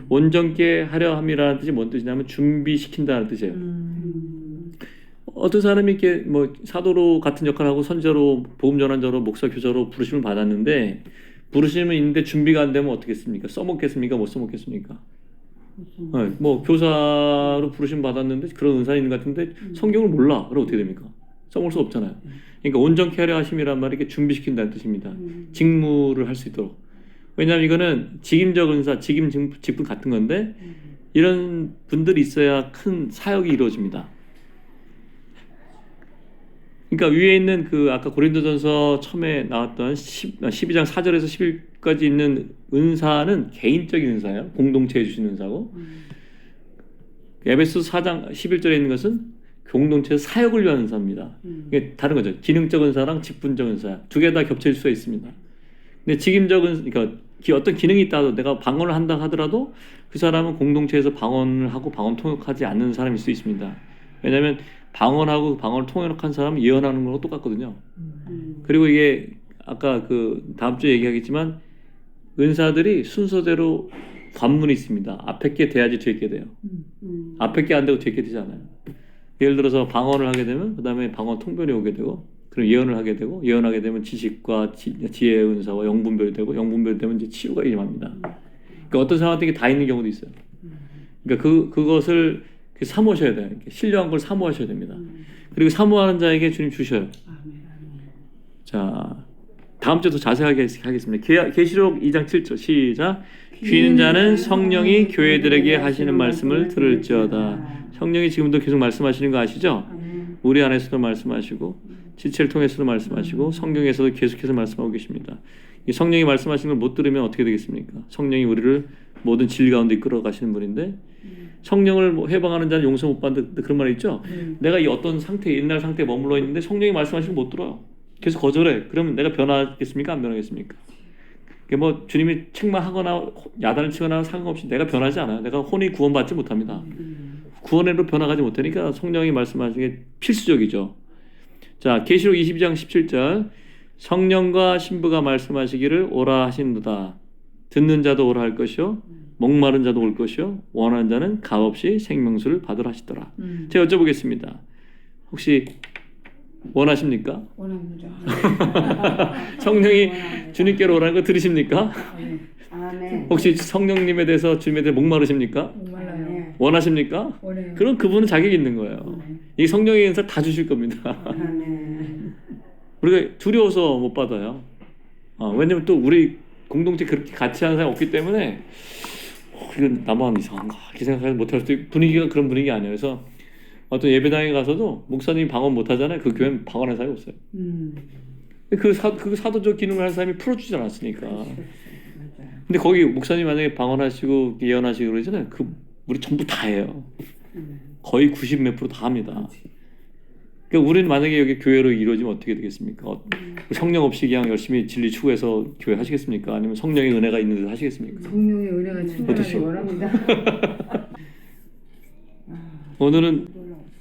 온전케 하려 함이라는 뜻이 뭔 뜻이냐면 준비시킨다는 뜻이에요. 어떤 사람이 이렇게 뭐 사도로 같은 역할을 하고 선지자로, 복음 전환자로, 목사 교사로 부르심을 받았는데, 부르심은 있는데 준비가 안 되면 어떻겠습니까? 써먹겠습니까? 못 써먹겠습니까? 뭐 교사로 부르심 받았는데 그런 은사 있는 것 같은데 성경을 몰라. 그럼 어떻게 됩니까? 써먹을 수 없잖아요. 그러니까 온전케 하려 하심이란 말이 이렇게 준비시킨다는 뜻입니다. 직무를 할 수 있도록. 왜냐하면 이거는 직임적 은사, 직분 같은 건데 이런 분들이 있어야 큰 사역이 이루어집니다. 그러니까 위에 있는 그 아까 고린도전서 처음에 나왔던 12장 4절에서 11까지 있는 은사는 개인적인 은사예요. 공동체에 주시는 은사고, 에베소 4장 11절에 있는 것은 공동체 사역을 위한 은사입니다. 이게 다른 거죠. 기능적 은사랑 직분적 은사 두 개 다 겹칠 수가 있습니다. 근데 직임적 은사, 그러니까 어떤 기능이 있다도 내가 방언을 한다 하더라도 그 사람은 공동체에서 방언을 하고 방언 통역하지 않는 사람일 수 있습니다. 왜냐하면 방언하고 방언을 통역한 사람은 예언하는 거랑 똑같거든요. 그리고 이게 아까 그 다음 주에 얘기하겠지만 은사들이 순서대로 관문이 있습니다. 앞에 게 돼야지 뒤에 게 돼요. 앞에 게 안 되고 뒤에 게 되지 않아요. 예를 들어서 방언을 하게 되면 그 다음에 방언 통변이 오게 되고, 그럼 예언을 하게 되고, 예언하게 되면 지식과 지혜의 은사와 영분별이 되고, 영분별이 되면 이제 치유가 임합니다. 그러니까 어떤 사람한테 이게 다 있는 경우도 있어요. 그러니까 그것을 사모하셔야 돼요. 신령한 걸 사모하셔야 됩니다. 그리고 사모하는 자에게 주님 주셔요. 자, 다음 주에 더 자세하게 하겠습니다. 계시록 2장 7절 시작. 귀 있는 자는 성령이 교회들에게 하시는 말씀을 들을지어다. 성령이 지금도 계속 말씀하시는 거 아시죠? 우리 안에서도 말씀하시고 지체를 통해서도 말씀하시고 성경에서도 계속해서 말씀하고 계십니다. 이 성령이 말씀하시는 걸 못 들으면 어떻게 되겠습니까? 성령이 우리를 모든 진리 가운데 이끌어 가시는 분인데, 성령을 해방하는 자는 용서 못 받는다 그런 말이 있죠. 내가 이 어떤 상태, 옛날 상태에 머물러 있는데 성령이 말씀하시면 못 들어요. 계속 거절해. 그러면 내가 변하겠습니까? 안 변하겠습니까? 뭐 주님이 책망하거나 야단을 치거나 상관없이 내가 변하지 않아요. 내가 혼이 구원받지 못합니다. 구원으로 변화가지 못하니까 성령이 말씀하시는 게 필수적이죠. 자, 계시록 22장 17절 성령과 신부가 말씀하시기를 오라 하시는도다. 듣는 자도 오라 할 것이요 목마른 자도 올 것이요 원하는 자는 값없이 생명수를 받으라 하시더라. 제가 여쭤보겠습니다. 혹시 원하십니까? 원합니다. 성령이 주님께로 오라는 거 들으십니까? 아멘. 혹시 성령님에 대해서 주님에 대해 목마르십니까? 몰라요. 원하십니까? 원해요. 그럼 그분은 자격이 있는 거예요. 이 성령의 은사를 다 주실 겁니다. 아멘. 우리가 두려워서 못 받아요. 왜냐면 또 우리 공동체 그렇게 같이 하는 사람이 없기 때문에 이건 나만 이상한가 이렇게 생각하지 못할 수도 있고 분위기가 그런 분위기 아니에요. 그래서 어떤 예배당에 가서도 목사님이 방언 못하잖아요. 그 교회는 방언하는 사람이 없어요. 그 사도적 기능을 하는 사람이 풀어주지 않았으니까. 맞아요. 근데 거기 목사님 만약에 방언하시고 예언하시고 그러잖아요. 우리 전부 다 해요. 거의 90 몇 프로 다 합니다. 그러니까 우리는 만약에 여기 교회로 이루어지면 어떻게 되겠습니까? 성령 없이 그냥 열심히 진리 추구해서 교회 하시겠습니까? 아니면 성령의 은혜가 있는 데서 하시겠습니까? 성령의 은혜가 충만하기 원합니다. 오늘은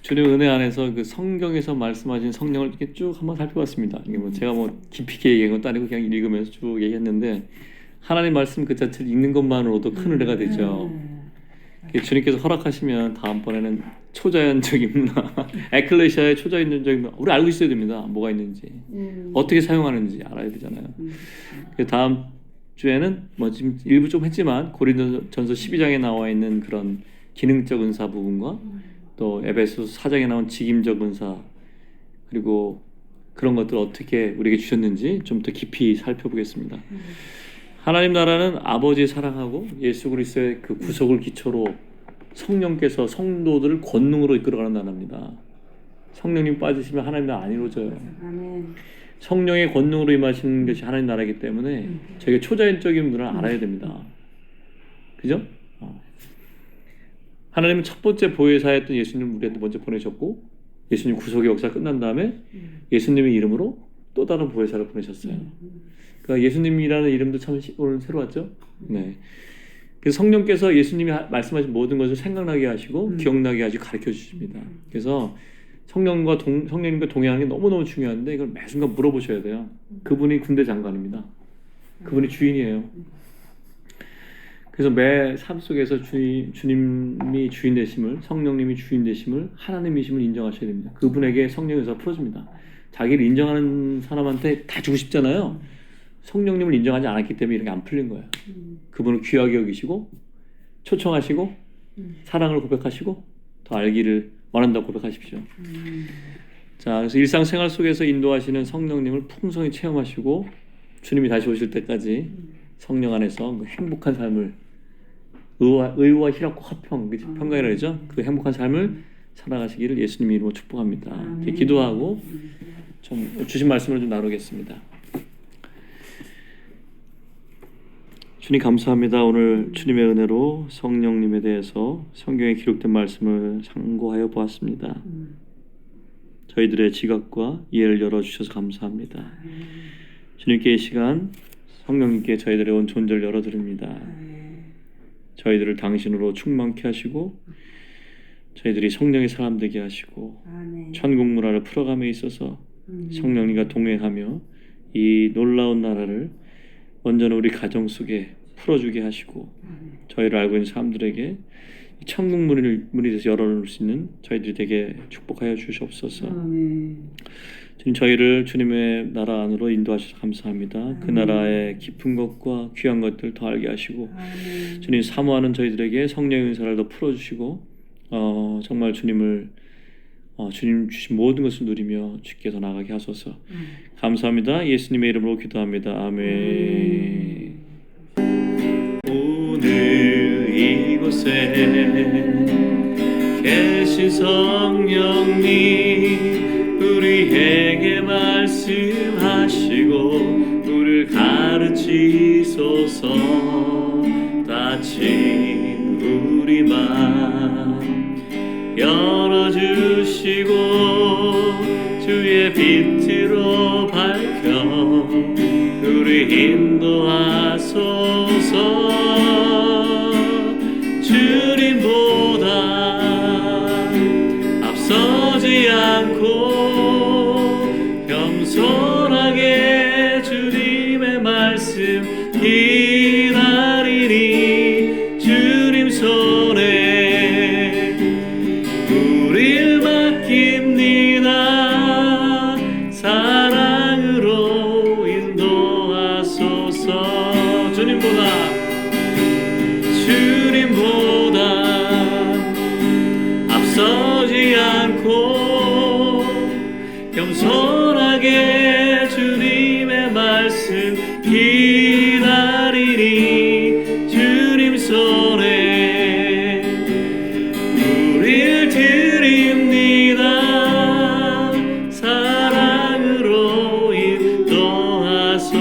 주님의 은혜 안에서 그 성경에서 말씀하신 성령을 이렇게 쭉 한번 살펴봤습니다. 이게 뭐 제가 뭐 깊이 있게 얘기한 것도 아니고 그냥 읽으면서 쭉 얘기했는데 하나님 말씀 그 자체를 읽는 것만으로도 큰 은혜가 되죠. 주님께서 허락하시면 다음번에는 초자연적인 문화, 에클레시아의 초자연적인 문화 우리 알고 있어야 됩니다. 뭐가 있는지 어떻게 사용하는지 알아야 되잖아요. 다음 주에는 뭐 지금 일부 좀 했지만 고린도전서 12장에 나와 있는 그런 기능적 은사 부분과 또 에베소서 4장에 나온 직임적 은사 그리고 그런 것들 어떻게 우리에게 주셨는지 좀 더 깊이 살펴보겠습니다. 하나님 나라는 아버지 사랑하고 예수 그리스도의 그 구속을 기초로 성령께서 성도들을 권능으로 이끌어가는 나라입니다. 성령님 빠지시면 하나님 나라 안 이루어져요. 아멘. 성령의 권능으로 임하시는 것이 하나님 나라이기 때문에 저희가 초자연적인 분들을 알아야 됩니다. 그죠? 하나님은 첫 번째 보혜사였던 예수님을 우리한테 먼저 보내셨고 예수님 구속의 역사 끝난 다음에 예수님의 이름으로 또 다른 보혜사를 보내셨어요. 그러니까 예수님이라는 이름도 참 오늘 새로 왔죠. 네. 그래서 성령께서 예수님이 말씀하신 모든 것을 생각나게 하시고 기억나게 하시고 가르쳐 주십니다. 그래서 성령님과 동행하는 게 너무너무 중요한데 이걸 매 순간 물어보셔야 돼요. 그분이 군대 장관입니다. 그분이 주인이에요. 그래서 매 삶 속에서 주님이 주인 되심을, 성령님이 주인 되심을, 하나님이심을 인정하셔야 됩니다. 그분에게 성령의 은사가 풀어집니다. 자기를 인정하는 사람한테 다 주고 싶잖아요. 성령님을 인정하지 않았기 때문에 이렇게 안 풀린 거예요. 그분을 귀하게 여기시고 초청하시고 사랑을 고백하시고 더 알기를 원한다고 고백하십시오. 자, 그래서 일상생활 속에서 인도하시는 성령님을 풍성히 체험하시고 주님이 다시 오실 때까지 성령 안에서 그 행복한 삶을 의와 희락과 화평, 평강이라 그러죠. 그 행복한 삶을 살아가시기를 예수님 이름으로 축복합니다. 기도하고 좀 주신 말씀을 좀 나누겠습니다. 주님 감사합니다. 오늘 주님의 은혜로 성령님에 대해서 성경에 기록된 말씀을 상고하여 보았습니다. 저희들의 지각과 이해를 열어주셔서 감사합니다. 주님께 이 시간 성령님께 저희들의 온 존재를 열어드립니다. 저희들을 당신으로 충만케 하시고 저희들이 성령의 사람 되게 하시고 천국 문화를 풀어감에 있어서 성령님과 동행하며 이 놀라운 나라를 먼저는 우리 가정 속에 풀어주게 하시고 저희를 알고 있는 사람들에게 천국 문이 돼서 열어놓을 수 있는 저희들이 되게 축복하여 주시옵소서. 주님 저희를 주님의 나라 안으로 인도하셔서 감사합니다. 그 나라의 깊은 것과 귀한 것들 더 알게 하시고 주님 사모하는 저희들에게 성령의 은사를 더 풀어주시고 정말 주님 주신 모든 것을 누리며 주께서 나가게 하소서. 감사합니다. 예수님의 이름으로 기도합니다. 아멘. 오늘 이곳에 계신 성령님 우리에게 말씀하시고 우리를 가르치소서. 닫힌 우리 맘 열어주시고 주의 빛으로 밝혀 우리 우리 인도하소서. 주님보다 앞서지 않고 겸손하게 주님의 말씀 기다리니 주님 손에 우릴 맡깁니다. 사랑으로 인도하소서. 주님보다 앞서지 않고 겸손하게 주님의 말씀 기다리니 주님 손에 우릴 드립니다. 사랑으로 인도하소서.